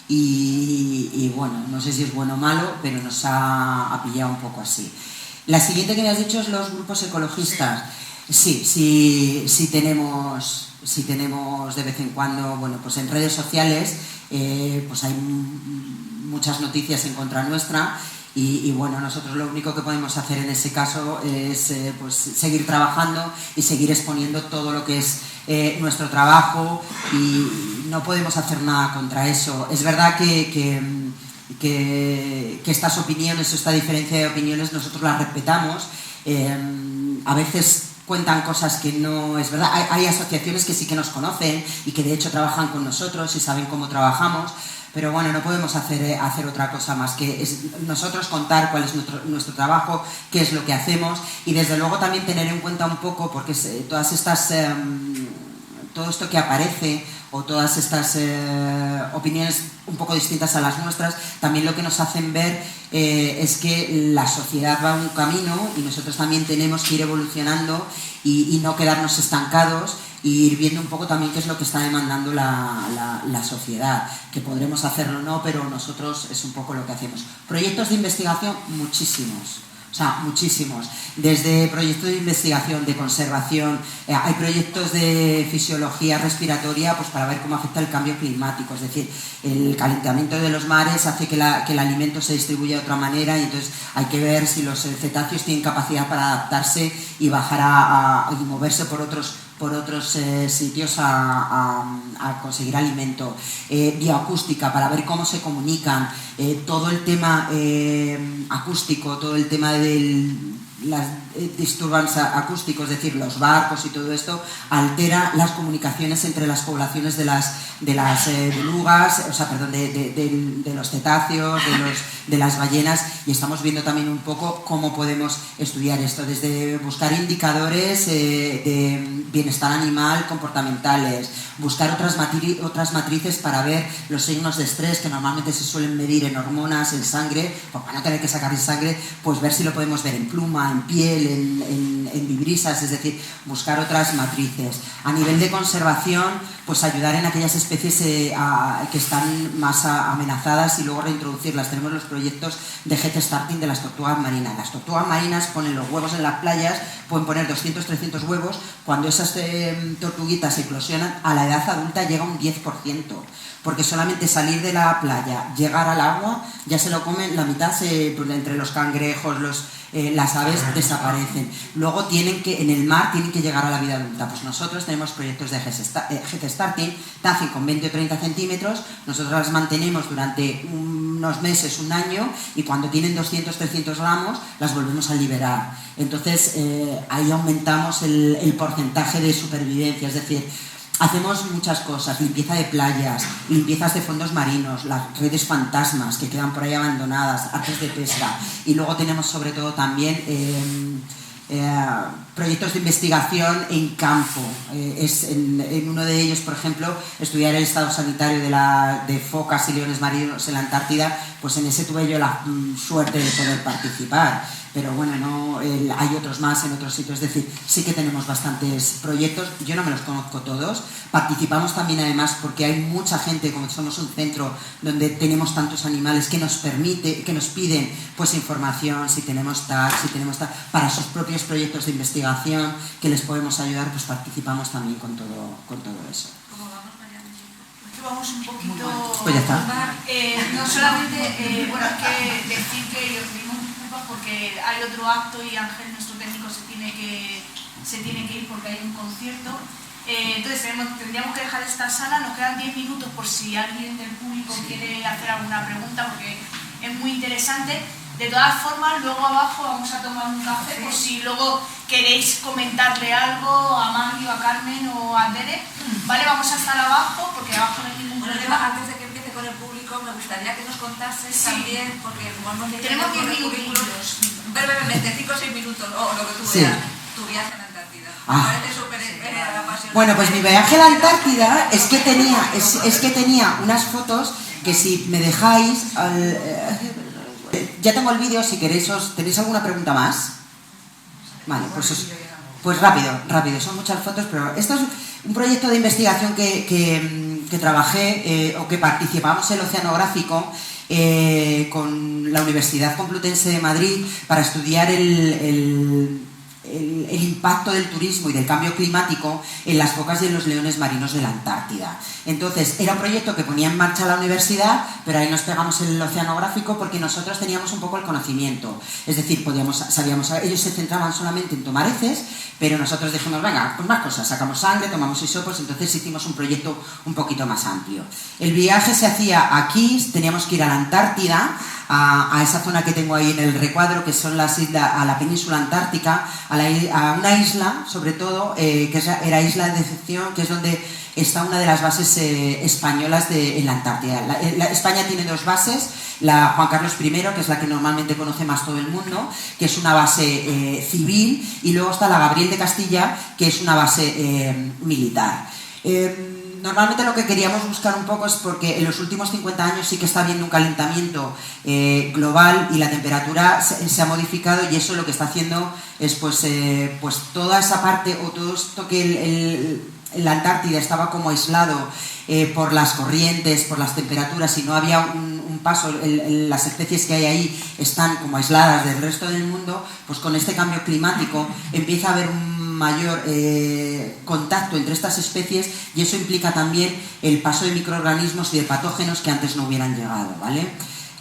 y bueno, no sé si es bueno o malo, pero nos ha pillado un poco así. La siguiente que me has dicho es los grupos ecologistas. Sí tenemos de vez en cuando, bueno, pues en redes sociales pues hay muchas noticias en contra nuestra y bueno, nosotros lo único que podemos hacer en ese caso es pues seguir trabajando y seguir exponiendo todo lo que es nuestro trabajo y no podemos hacer nada contra eso. Es verdad que estas opiniones, esta diferencia de opiniones, nosotros las respetamos. A veces cuentan cosas que no es verdad. Hay asociaciones que sí que nos conocen y que de hecho trabajan con nosotros y saben cómo trabajamos, pero bueno, no podemos hacer otra cosa más que nosotros contar cuál es nuestro trabajo, qué es lo que hacemos y desde luego también tener en cuenta un poco, porque todas estas todo esto que aparece o todas estas opiniones un poco distintas a las nuestras, también lo que nos hacen ver es que la sociedad va a un camino y nosotros también tenemos que ir evolucionando y no quedarnos estancados y ir viendo un poco también qué es lo que está demandando la sociedad, que podremos hacerlo o no, pero nosotros es un poco lo que hacemos. Proyectos de investigación, muchísimos. O sea, muchísimos. Desde proyectos de investigación, de conservación, hay proyectos de fisiología respiratoria pues para ver cómo afecta el cambio climático. Es decir, el calentamiento de los mares hace que el alimento se distribuya de otra manera y entonces hay que ver si los cetáceos tienen capacidad para adaptarse y bajar y moverse por otros sitios a conseguir alimento. Bioacústica, para ver cómo se comunican, todo el tema acústico, todo el tema de las disturbantes acústicos, es decir, los barcos y todo esto, altera las comunicaciones entre las poblaciones de las belugas, o sea, perdón, de los cetáceos, de las ballenas, y estamos viendo también un poco cómo podemos estudiar esto, desde buscar indicadores de bienestar animal comportamentales, buscar otras matrices para ver los signos de estrés que normalmente se suelen medir en hormonas, en sangre, pues para no tener que sacar sangre, pues ver si lo podemos ver en pluma, en piel, en vibrisas, es decir, buscar otras matrices. A nivel de conservación, pues ayudar en aquellas especies que están más amenazadas y luego reintroducirlas. Tenemos los proyectos de head starting de las tortugas marinas. Las tortugas marinas ponen los huevos en las playas, pueden poner 200, 300 huevos. Cuando esas tortuguitas eclosionan, a la edad adulta llega un 10%. Porque solamente salir de la playa, llegar al agua, ya se lo comen, la mitad entre los cangrejos, las aves desaparecen. Luego en el mar tienen que llegar a la vida adulta. Pues nosotros tenemos proyectos de head starting, nacen con 20 o 30 centímetros, nosotros las mantenemos durante unos meses, un año, y cuando tienen 200, 300 gramos, las volvemos a liberar. Entonces ahí aumentamos el porcentaje de supervivencia, es decir, hacemos muchas cosas, limpieza de playas, limpiezas de fondos marinos, las redes fantasmas que quedan por ahí abandonadas, artes de pesca, y luego tenemos sobre todo también proyectos de investigación en campo. En uno de ellos, por ejemplo, estudiar el estado sanitario de focas y leones marinos en la Antártida, pues en ese tuve yo la suerte de poder participar. Pero bueno, hay otros más en otros sitios, es decir, sí que tenemos bastantes proyectos, yo no me los conozco todos, participamos también además porque hay mucha gente, como somos un centro donde tenemos tantos animales que nos piden pues información, si tenemos tal, para sus propios proyectos de investigación que les podemos ayudar, pues participamos también con todo eso. Vamos un poquito... Pues ya está. No solamente, bueno, hay que decir que os pedimos disculpas porque hay otro acto y Ángel, nuestro técnico, se tiene que ir porque hay un concierto. Entonces tendríamos que dejar esta sala, nos quedan 10 minutos por si alguien del público quiere hacer alguna pregunta porque es muy interesante. De todas formas, luego abajo vamos a tomar un café por si luego queréis comentarle algo a Mario, a Carmen o a Tere. Vale, vamos a estar abajo porque abajo no hay ningún problema. Antes de que empiece con el público, me gustaría que nos contases también, porque como hemos dicho, tenemos 10 minutos. Brevemente, 5 o 6 minutos, o lo que tú Sí. veas, tu viaje a la Antártida. Me parece súper apasionante. Bueno, pues mi viaje a la Antártida es que tenía unas fotos que si me dejáis... ya tengo el vídeo, si queréis, ¿tenéis alguna pregunta más? Vale, pues rápido, son muchas fotos, pero esto es un proyecto de investigación que trabajé o que participamos en el Oceanográfico con la Universidad Complutense de Madrid para estudiar el impacto del turismo y del cambio climático en las focas y en los leones marinos de la Antártida. Entonces, era un proyecto que ponía en marcha la universidad, pero ahí nos pegamos el Oceanográfico porque nosotros teníamos un poco el conocimiento. Es decir, sabíamos, ellos se centraban solamente en tomar heces, pero nosotros dijimos, venga, pues más cosas, sacamos sangre, tomamos hisopos, entonces hicimos un proyecto un poquito más amplio. El viaje se hacía aquí, teníamos que ir a la Antártida, a esa zona que tengo ahí en el recuadro, que son las islas, a la península antártica, a una isla, sobre todo, que era Isla de Decepción, que es donde está una de las bases españolas en la Antártida. España tiene dos bases, la Juan Carlos I, que es la que normalmente conoce más todo el mundo, que es una base civil, y luego está la Gabriel de Castilla, que es una base militar. Normalmente lo que queríamos buscar un poco es porque en los últimos 50 años sí que está habiendo un calentamiento global y la temperatura se ha modificado, y eso lo que está haciendo es pues toda esa parte o todo esto que la Antártida estaba como aislado por las corrientes, por las temperaturas, y no había un paso, las especies que hay ahí están como aisladas del resto del mundo, pues con este cambio climático empieza a haber un mayor contacto entre estas especies, y eso implica también el paso de microorganismos y de patógenos que antes no hubieran llegado, ¿vale?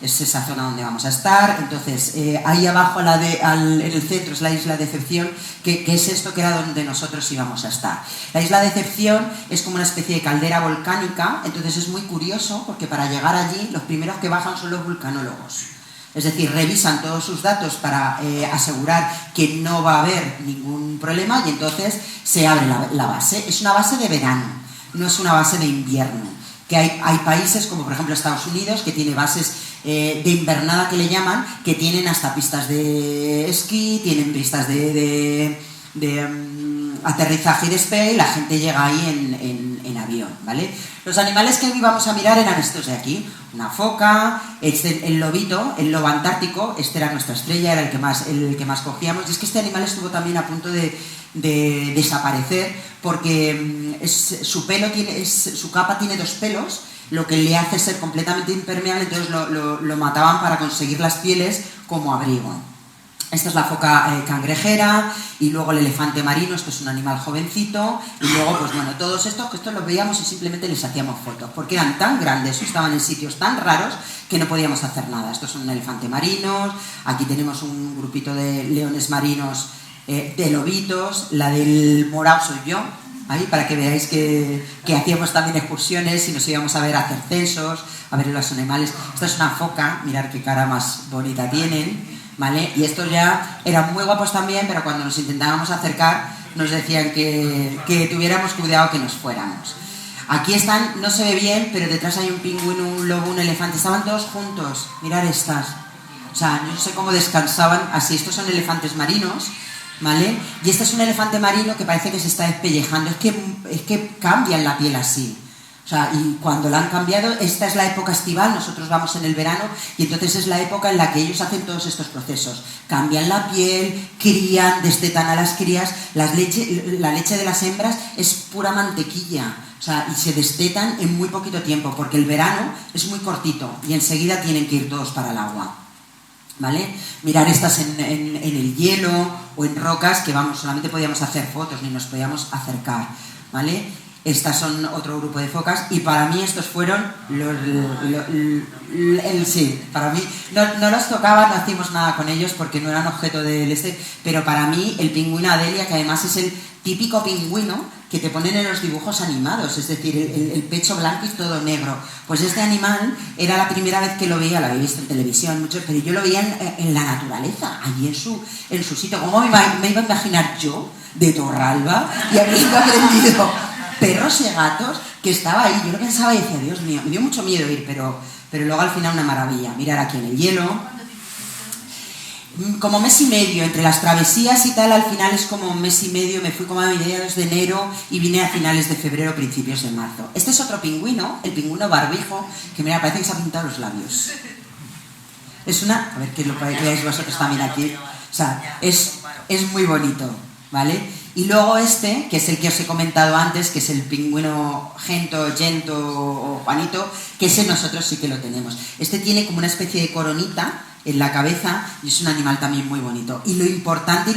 Es esa zona donde vamos a estar. Entonces, ahí abajo en el centro es la Isla de Decepción, que es esto que era donde nosotros íbamos a estar. La Isla de Decepción es como una especie de caldera volcánica, entonces es muy curioso porque para llegar allí los primeros que bajan son los vulcanólogos. Es decir, revisan todos sus datos para asegurar que no va a haber ningún problema, y entonces se abre la base. Es una base de verano, no es una base de invierno. Que hay países como por ejemplo Estados Unidos, que tiene bases de invernada, que le llaman, que tienen hasta pistas de esquí, tienen pistas de aterrizaje y despegue, y la gente llega ahí en avión, ¿vale? Los animales que hoy vamos a mirar eran estos de aquí: una foca, el lobito, el lobo antártico. Este era nuestra estrella, era el que más cogíamos, y es que este animal estuvo también a punto de desaparecer porque su capa tiene dos pelos, lo que le hace ser completamente impermeable, entonces lo mataban para conseguir las pieles como abrigo. Esta es la foca cangrejera, y luego el elefante marino, esto es un animal jovencito, y luego, pues bueno, todos estos, que estos los veíamos y simplemente les hacíamos fotos, porque eran tan grandes, estaban en sitios tan raros, que no podíamos hacer nada. Estos son elefantes marinos, aquí tenemos un grupito de leones marinos, de lobitos, la del morao soy yo, ahí para que veáis que hacíamos también excursiones y nos íbamos a ver, a hacer censos, a ver los animales. Esta es una foca, mirad qué cara más bonita tienen, ¿vale? Y estos ya eran muy guapos también, pero cuando nos intentábamos acercar nos decían que tuviéramos cuidado, que nos fuéramos. Aquí están, no se ve bien, pero detrás hay un pingüino, un lobo, un elefante, estaban todos juntos, mirad estas. O sea, no sé cómo descansaban así. Estos son elefantes marinos, ¿vale? Y este es un elefante marino que parece que se está despellejando, es que cambian la piel así. O sea, y cuando la han cambiado, esta es la época estival, nosotros vamos en el verano, y entonces es la época en la que ellos hacen todos estos procesos. Cambian la piel, crían, destetan a las crías, la leche de las hembras es pura mantequilla, o sea, y se destetan en muy poquito tiempo, porque el verano es muy cortito, y enseguida tienen que ir todos para el agua, ¿vale? Mirar estas en el hielo o en rocas, que vamos, solamente podíamos hacer fotos, ni nos podíamos acercar, ¿vale? Estas son otro grupo de focas, y para mí estos fueron sí, para mí no los tocaba, no hacíamos nada con ellos porque no eran objeto del pero para mí el pingüino Adelia, que además es el típico pingüino que te ponen en los dibujos animados, es decir, el pecho blanco y todo negro, pues este animal era la primera vez que lo veía, lo había visto en televisión mucho, pero yo lo veía en la naturaleza, allí en su sitio. ¿Cómo me iba a imaginar yo, de Torralba, y habiendo aprendido perros y gatos, que estaba ahí? Yo lo pensaba y decía, Dios mío, me dio mucho miedo ir, pero luego al final una maravilla. Mirar aquí en el hielo. como mes y medio, entre las travesías y tal, al final es como un mes y medio, me fui como a mediados de enero y vine a finales de febrero, principios de marzo. Este es otro pingüino, el pingüino barbijo, que mira, parece que se ha pintado los labios. Es una, a ver que lo veáis vosotros también aquí, o sea, es muy bonito, ¿vale? Y luego este, que es el que os he comentado antes, que es el pingüino Gento o Juanito, que ese nosotros sí que lo tenemos. Este tiene como una especie de coronita en la cabeza y es un animal también muy bonito. Y lo importante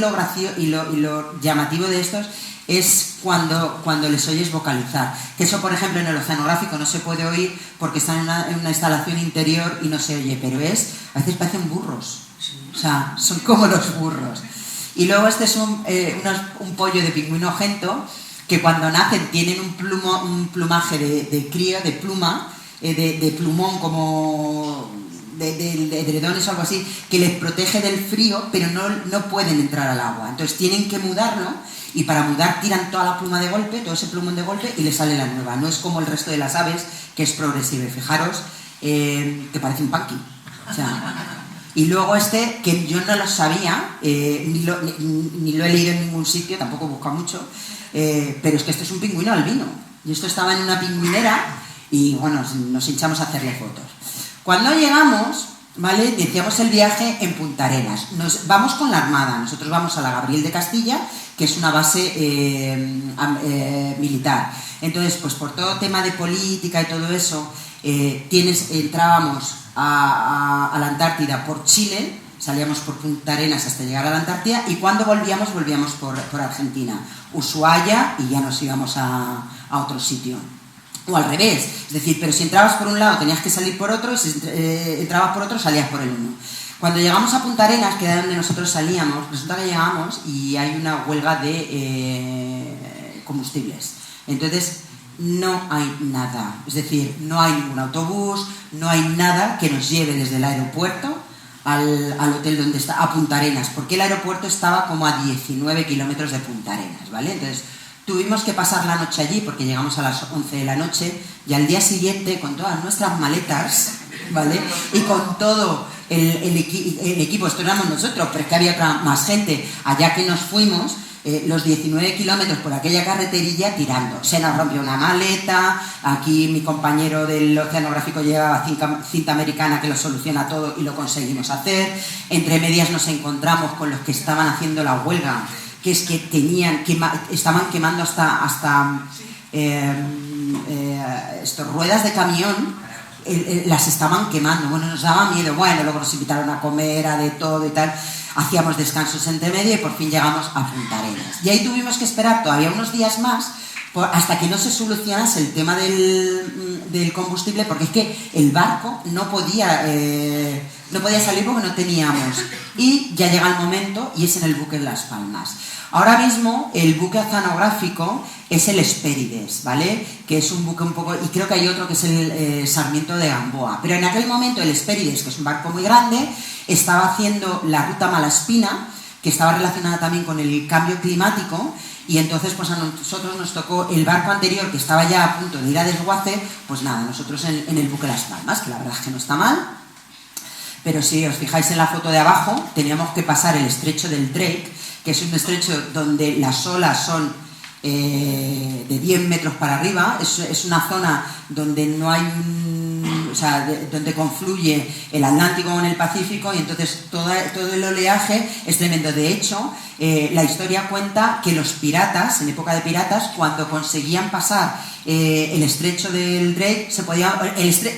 y lo llamativo de estos es cuando les oyes vocalizar. Que eso, por ejemplo, en el oceanográfico no se puede oír porque están en una instalación interior y no se oye, pero a veces parecen burros. O sea, son como los burros. Y luego este es un pollo de pingüino Gento que cuando nacen tienen un plumaje de crío, de pluma, de plumón como de edredones o algo así, que les protege del frío, pero no pueden entrar al agua. Entonces tienen que mudarlo y para mudar tiran toda la pluma de golpe, todo ese plumón de golpe y les sale la nueva. No es como el resto de las aves, que es progresivo. Fijaros que parece un punky. O sea, y luego este, que yo no lo sabía, ni lo he leído en ningún sitio, tampoco he buscado mucho, pero es que esto es un pingüino albino. Y esto estaba en una pingüinera y bueno, nos hinchamos a hacerle fotos. Cuando llegamos, ¿vale? Iniciamos el viaje en Punta Arenas. Nos vamos con la Armada, nosotros vamos a la Gabriel de Castilla, que es una base militar. Entonces, pues por todo tema de política y todo eso, entrábamos a la Antártida por Chile, salíamos por Punta Arenas hasta llegar a la Antártida y cuando volvíamos por Argentina, Ushuaia y ya nos íbamos a otro sitio. O al revés, es decir, pero si entrabas por un lado tenías que salir por otro y si entrabas por otro salías por el uno. Cuando llegamos a Punta Arenas, que era donde nosotros salíamos, resulta que llegamos y hay una huelga de combustibles. Entonces no hay nada, es decir, no hay ningún autobús, no hay nada que nos lleve desde el aeropuerto al hotel donde está, a Punta Arenas, porque el aeropuerto estaba como a 19 kilómetros de Punta Arenas, ¿vale? Entonces tuvimos que pasar la noche allí porque llegamos a las 11 de la noche y al día siguiente con todas nuestras maletas, ¿vale? Y con todo el equipo, esto éramos nosotros, pero es que había más gente, allá que nos fuimos, los 19 kilómetros por aquella carreterilla tirando. Se nos rompió una maleta, aquí mi compañero del oceanográfico llevaba cinta americana que lo soluciona todo y lo conseguimos hacer. Entre medias nos encontramos con los que estaban haciendo la huelga, que es que estaban quemando hasta ruedas de camión, las estaban quemando. Bueno, nos daba miedo. Bueno, luego nos invitaron a comer, a de todo y tal. Hacíamos descansos entre medio y por fin llegamos a Punta Arenas. Y ahí tuvimos que esperar todavía unos días más hasta que no se solucionase el tema del combustible, porque es que el barco no podía salir porque no teníamos. Y ya llega el momento y es en el buque de Las Palmas. Ahora mismo el buque oceanográfico es el Hespérides, ¿vale? Que es un buque un poco... Y creo que hay otro que es el Sarmiento de Gamboa. Pero en aquel momento el Hespérides, que es un barco muy grande, estaba haciendo la ruta Malaspina, que estaba relacionada también con el cambio climático, y entonces pues a nosotros nos tocó el barco anterior, que estaba ya a punto de ir a desguace, pues nada, nosotros en el buque Las Palmas, que la verdad es que no está mal. Pero si os fijáis en la foto de abajo, teníamos que pasar el estrecho del Drake, que es un estrecho donde las olas son de 10 metros para arriba. Es una zona donde no hay donde confluye el Atlántico con el Pacífico, y entonces todo el oleaje es tremendo. De hecho, la historia cuenta que los piratas, en época de piratas, cuando conseguían pasar el estrecho del Drake,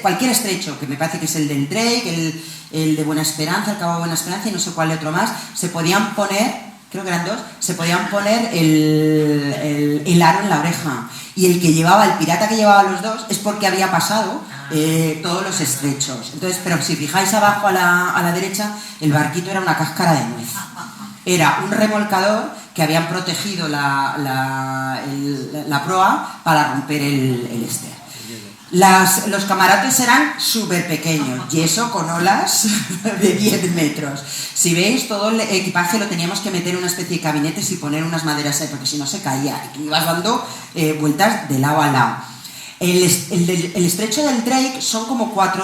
cualquier estrecho, que me parece que es el del Drake, el de Buena Esperanza, el Cabo de Buena Esperanza y no sé cuál otro más, se podían poner, creo que eran dos, se podían poner el aro en la oreja. Y el pirata que llevaba los dos es porque había pasado todos los estrechos. Entonces, pero si fijáis abajo a la derecha, el barquito era una cáscara de nuez. Era un remolcador que habían protegido la proa para romper el ester. Los camarotes eran súper pequeños, yeso con olas de 10 metros. Si veis, todo el equipaje lo teníamos que meter en una especie de gabinetes y poner unas maderas ahí, porque si no se caía, y tú ibas dando vueltas de lado a lado. El estrecho del Drake son como 4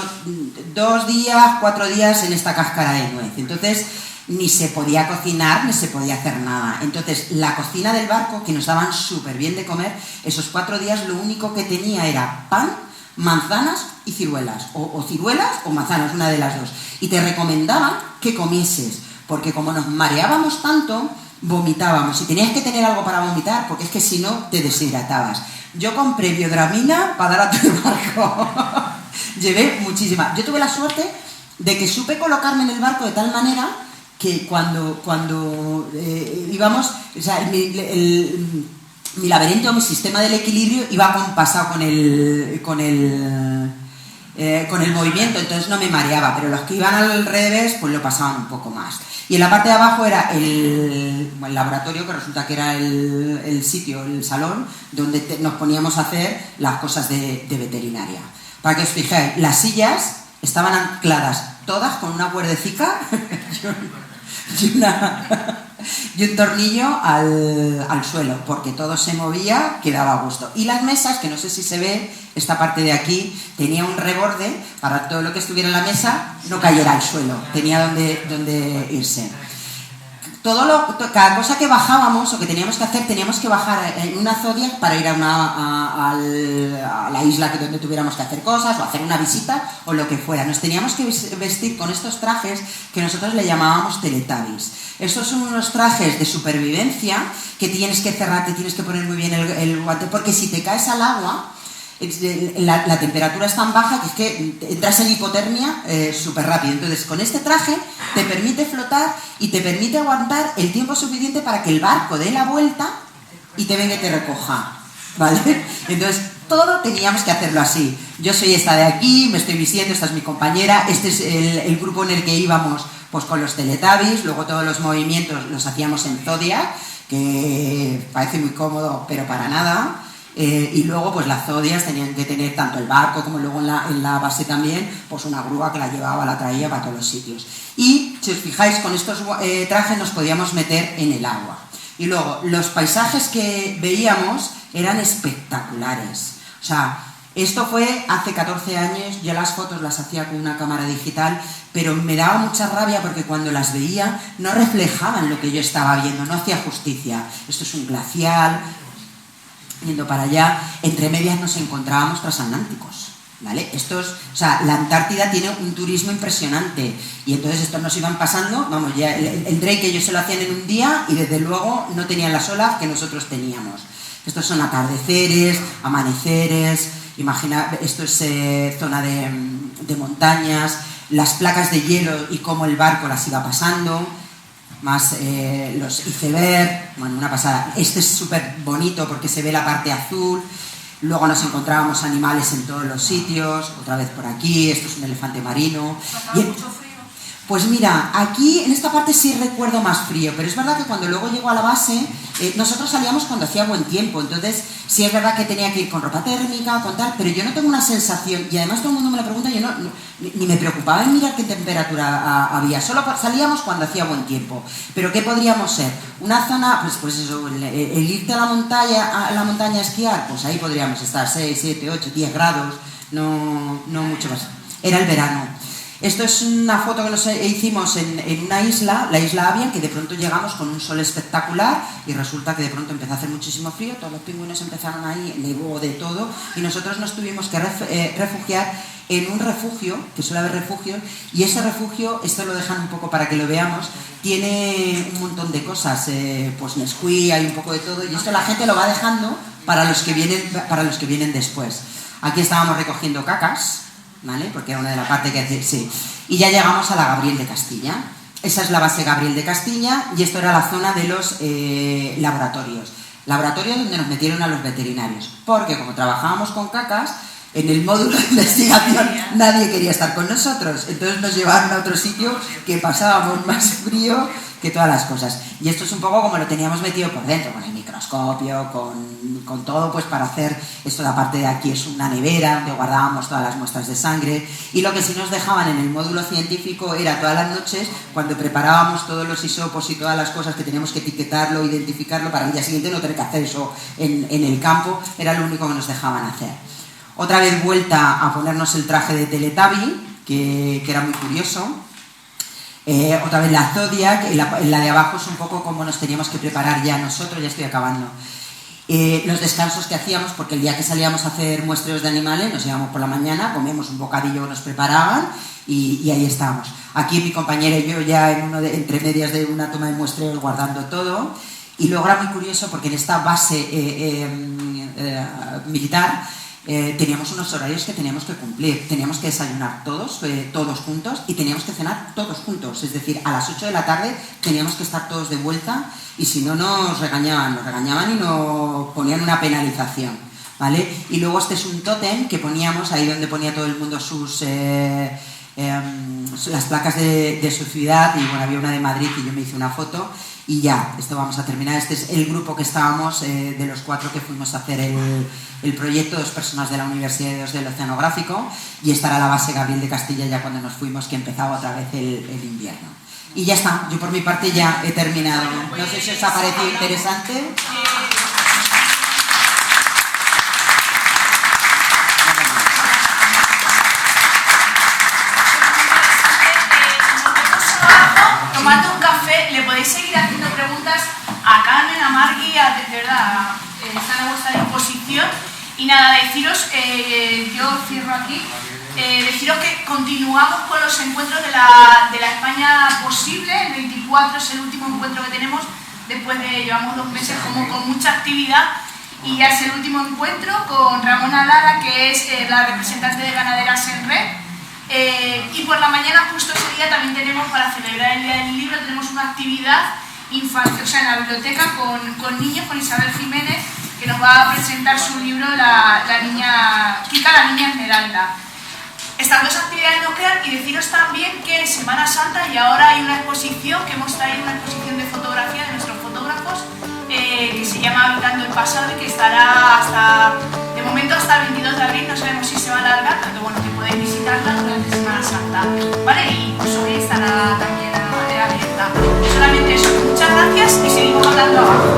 días en esta cáscara de nuez. Entonces, ni se podía cocinar, ni se podía hacer nada. Entonces, la cocina del barco, que nos daban súper bien de comer, esos 4 días lo único que tenía era pan, manzanas y ciruelas, o ciruelas o manzanas, una de las dos. Y te recomendaban que comieses, porque como nos mareábamos tanto, vomitábamos y tenías que tener algo para vomitar, porque es que si no te deshidratabas. Yo compré biodramina para dar a todo el barco. Llevé muchísima. Yo tuve la suerte de que supe colocarme en el barco de tal manera que cuando íbamos, o sea, mi laberinto, mi sistema del equilibrio iba compasado con el movimiento, entonces no me mareaba, pero los que iban al revés pues lo pasaban un poco más. Y en la parte de abajo era el laboratorio, que resulta que era el sitio, el salón, donde nos poníamos a hacer las cosas de veterinaria. Para que os fijéis, las sillas estaban ancladas todas con una cuerdecica y un tornillo al suelo, porque todo se movía, que daba gusto. Y las mesas, que no sé si se ve, esta parte de aquí tenía un reborde para todo lo que estuviera en la mesa no cayera al suelo, tenía donde irse. Cada cosa que bajábamos o que teníamos que hacer, teníamos que bajar en una Zodiac para ir a la isla donde tuviéramos que hacer cosas o hacer una visita o lo que fuera. Nos teníamos que vestir con estos trajes que nosotros le llamábamos Teletubbies. Estos son unos trajes de supervivencia que tienes que cerrar, te tienes que poner muy bien el guante, porque si te caes al agua, la temperatura es tan baja que es que entras en hipotermia súper rápido. Entonces, con este traje te permite flotar y te permite aguantar el tiempo suficiente para que el barco dé la vuelta y te venga y te recoja, ¿vale? Entonces, todo teníamos que hacerlo así. Yo soy esta de aquí, me estoy vistiendo, esta es mi compañera, este es el grupo en el que íbamos pues con los Teletubbies, luego todos los movimientos los hacíamos en Zodiac, que parece muy cómodo, pero para nada. Y luego pues las Zodiacs tenían que tener tanto el barco como luego en la base también pues una grúa que la llevaba, la traía para todos los sitios. Y si os fijáis, con estos trajes nos podíamos meter en el agua. Y luego los paisajes que veíamos eran espectaculares. O sea, esto fue hace 14 años, yo las fotos las hacía con una cámara digital, pero me daba mucha rabia porque cuando las veía no reflejaban lo que yo estaba viendo, no hacía justicia. Esto es un glacial. Yendo para allá, entre medias nos encontrábamos transatlánticos, ¿vale? O sea, la Antártida tiene un turismo impresionante y entonces estos nos iban pasando, vamos, ya el Drake ellos se lo hacían en un día y desde luego no tenían las olas que nosotros teníamos. Estos son atardeceres, amaneceres, imagina, esto es zona de montañas, las placas de hielo y cómo el barco las iba pasando, más los iceberg, bueno, una pasada. Este es súper bonito porque se ve la parte azul. Luego nos encontrábamos animales en todos los sitios, otra vez por aquí, esto es un elefante marino. ¿Pasaba mucho frío? Pues mira, aquí en esta parte sí recuerdo más frío, pero es verdad que cuando luego llego a la base, nosotros salíamos cuando hacía buen tiempo, entonces sí es verdad que tenía que ir con ropa térmica, con tal, pero yo no tengo una sensación, y además todo el mundo me lo pregunta, yo ni me preocupaba en mirar qué temperatura había, solo salíamos cuando hacía buen tiempo. Pero ¿qué podríamos ser? Una zona, pues eso, el irte a la montaña a esquiar, pues ahí podríamos estar 6, 7, 8, 10 grados, no mucho más. Era el verano. Esto es una foto que nos hicimos en una isla, la isla Avian, que de pronto llegamos con un sol espectacular y resulta que de pronto empezó a hacer muchísimo frío, todos los pingüinos empezaron ahí, nevó de todo y nosotros nos tuvimos que refugiar en un refugio, que suele haber refugios, y ese refugio, esto lo dejan un poco para que lo veamos, tiene un montón de cosas, pues Nesquik, hay un poco de todo y esto la gente lo va dejando para los que vienen después. Aquí estábamos recogiendo cacas, ¿vale? Porque era una de las partes que decir, sí. Y ya llegamos a la Gabriel de Castilla. Esa es la base Gabriel de Castilla y esto era la zona de los laboratorios. Laboratorios donde nos metieron a los veterinarios. Porque como trabajábamos con cacas, en el módulo de investigación nadie quería estar con nosotros. Entonces nos llevaron a otro sitio que pasábamos más frío que todas las cosas. Y esto es un poco como lo teníamos metido por dentro, con el microscopio, con todo, pues para hacer esto. La parte de aquí es una nevera donde guardábamos todas las muestras de sangre, y lo que sí nos dejaban en el módulo científico era todas las noches, cuando preparábamos todos los hisopos y todas las cosas que teníamos que etiquetarlo, identificarlo, para el día siguiente no tener que hacer eso en el campo, era lo único que nos dejaban hacer. Otra vez vuelta a ponernos el traje de Teletubby, que era muy curioso. Otra vez la Zodiac, la de abajo es un poco como nos teníamos que preparar ya nosotros, ya estoy acabando. Los descansos que hacíamos, porque el día que salíamos a hacer muestreos de animales, nos íbamos por la mañana, comíamos un bocadillo que nos preparaban y ahí estábamos. Aquí mi compañera y yo ya entre medias de una toma de muestreos guardando todo. Y luego era muy curioso porque en esta base militar teníamos unos horarios que teníamos que cumplir. Teníamos que desayunar todos juntos y teníamos que cenar todos juntos. Es decir, a las 8 de la tarde teníamos que estar todos de vuelta y si no nos regañaban y nos ponían una penalización, ¿vale? Y luego este es un tótem que poníamos ahí donde ponía todo el mundo las placas de su ciudad y bueno, había una de Madrid y yo me hice una foto y ya, esto vamos a terminar. Este es el grupo que estábamos, de los 4 que fuimos a hacer el proyecto, 2 personas de la Universidad y 2 del Oceanográfico, y esta era la base Gabriel de Castilla ya cuando nos fuimos, que empezaba otra vez el invierno. Y ya está, yo por mi parte ya he terminado. No sé si os ha parecido interesante. Tomando un café, le podéis seguir haciendo preguntas a Carmen, a Margui, de verdad, están a vuestra disposición. Y nada, deciros, yo cierro aquí, deciros que continuamos con los encuentros de la España posible. El 24 es el último encuentro que tenemos, después de, llevamos 2 meses como con mucha actividad, y ya es el último encuentro con Ramona Lara, que es la representante de Ganaderas en Red. Y por la mañana, justo ese día, también tenemos, para celebrar el Día del Libro, tenemos una actividad infantil, o sea, en la biblioteca con niños, con Isabel Jiménez, que nos va a presentar su libro la niña Kika, la niña Esmeralda. Estas 2 actividades nos quedan, y deciros también que en Semana Santa y ahora hay una exposición, que hemos traído una exposición de fotografía de nuestros fotógrafos, que se llama Habitando el Pasado y que estará de momento hasta el 22 de abril, no sabemos si se va a alargar, pero bueno, que podéis visitarla durante Semana Santa, ¿vale? Y pues hoy estará también abierta. Solamente eso, muchas gracias y seguimos hablando abajo.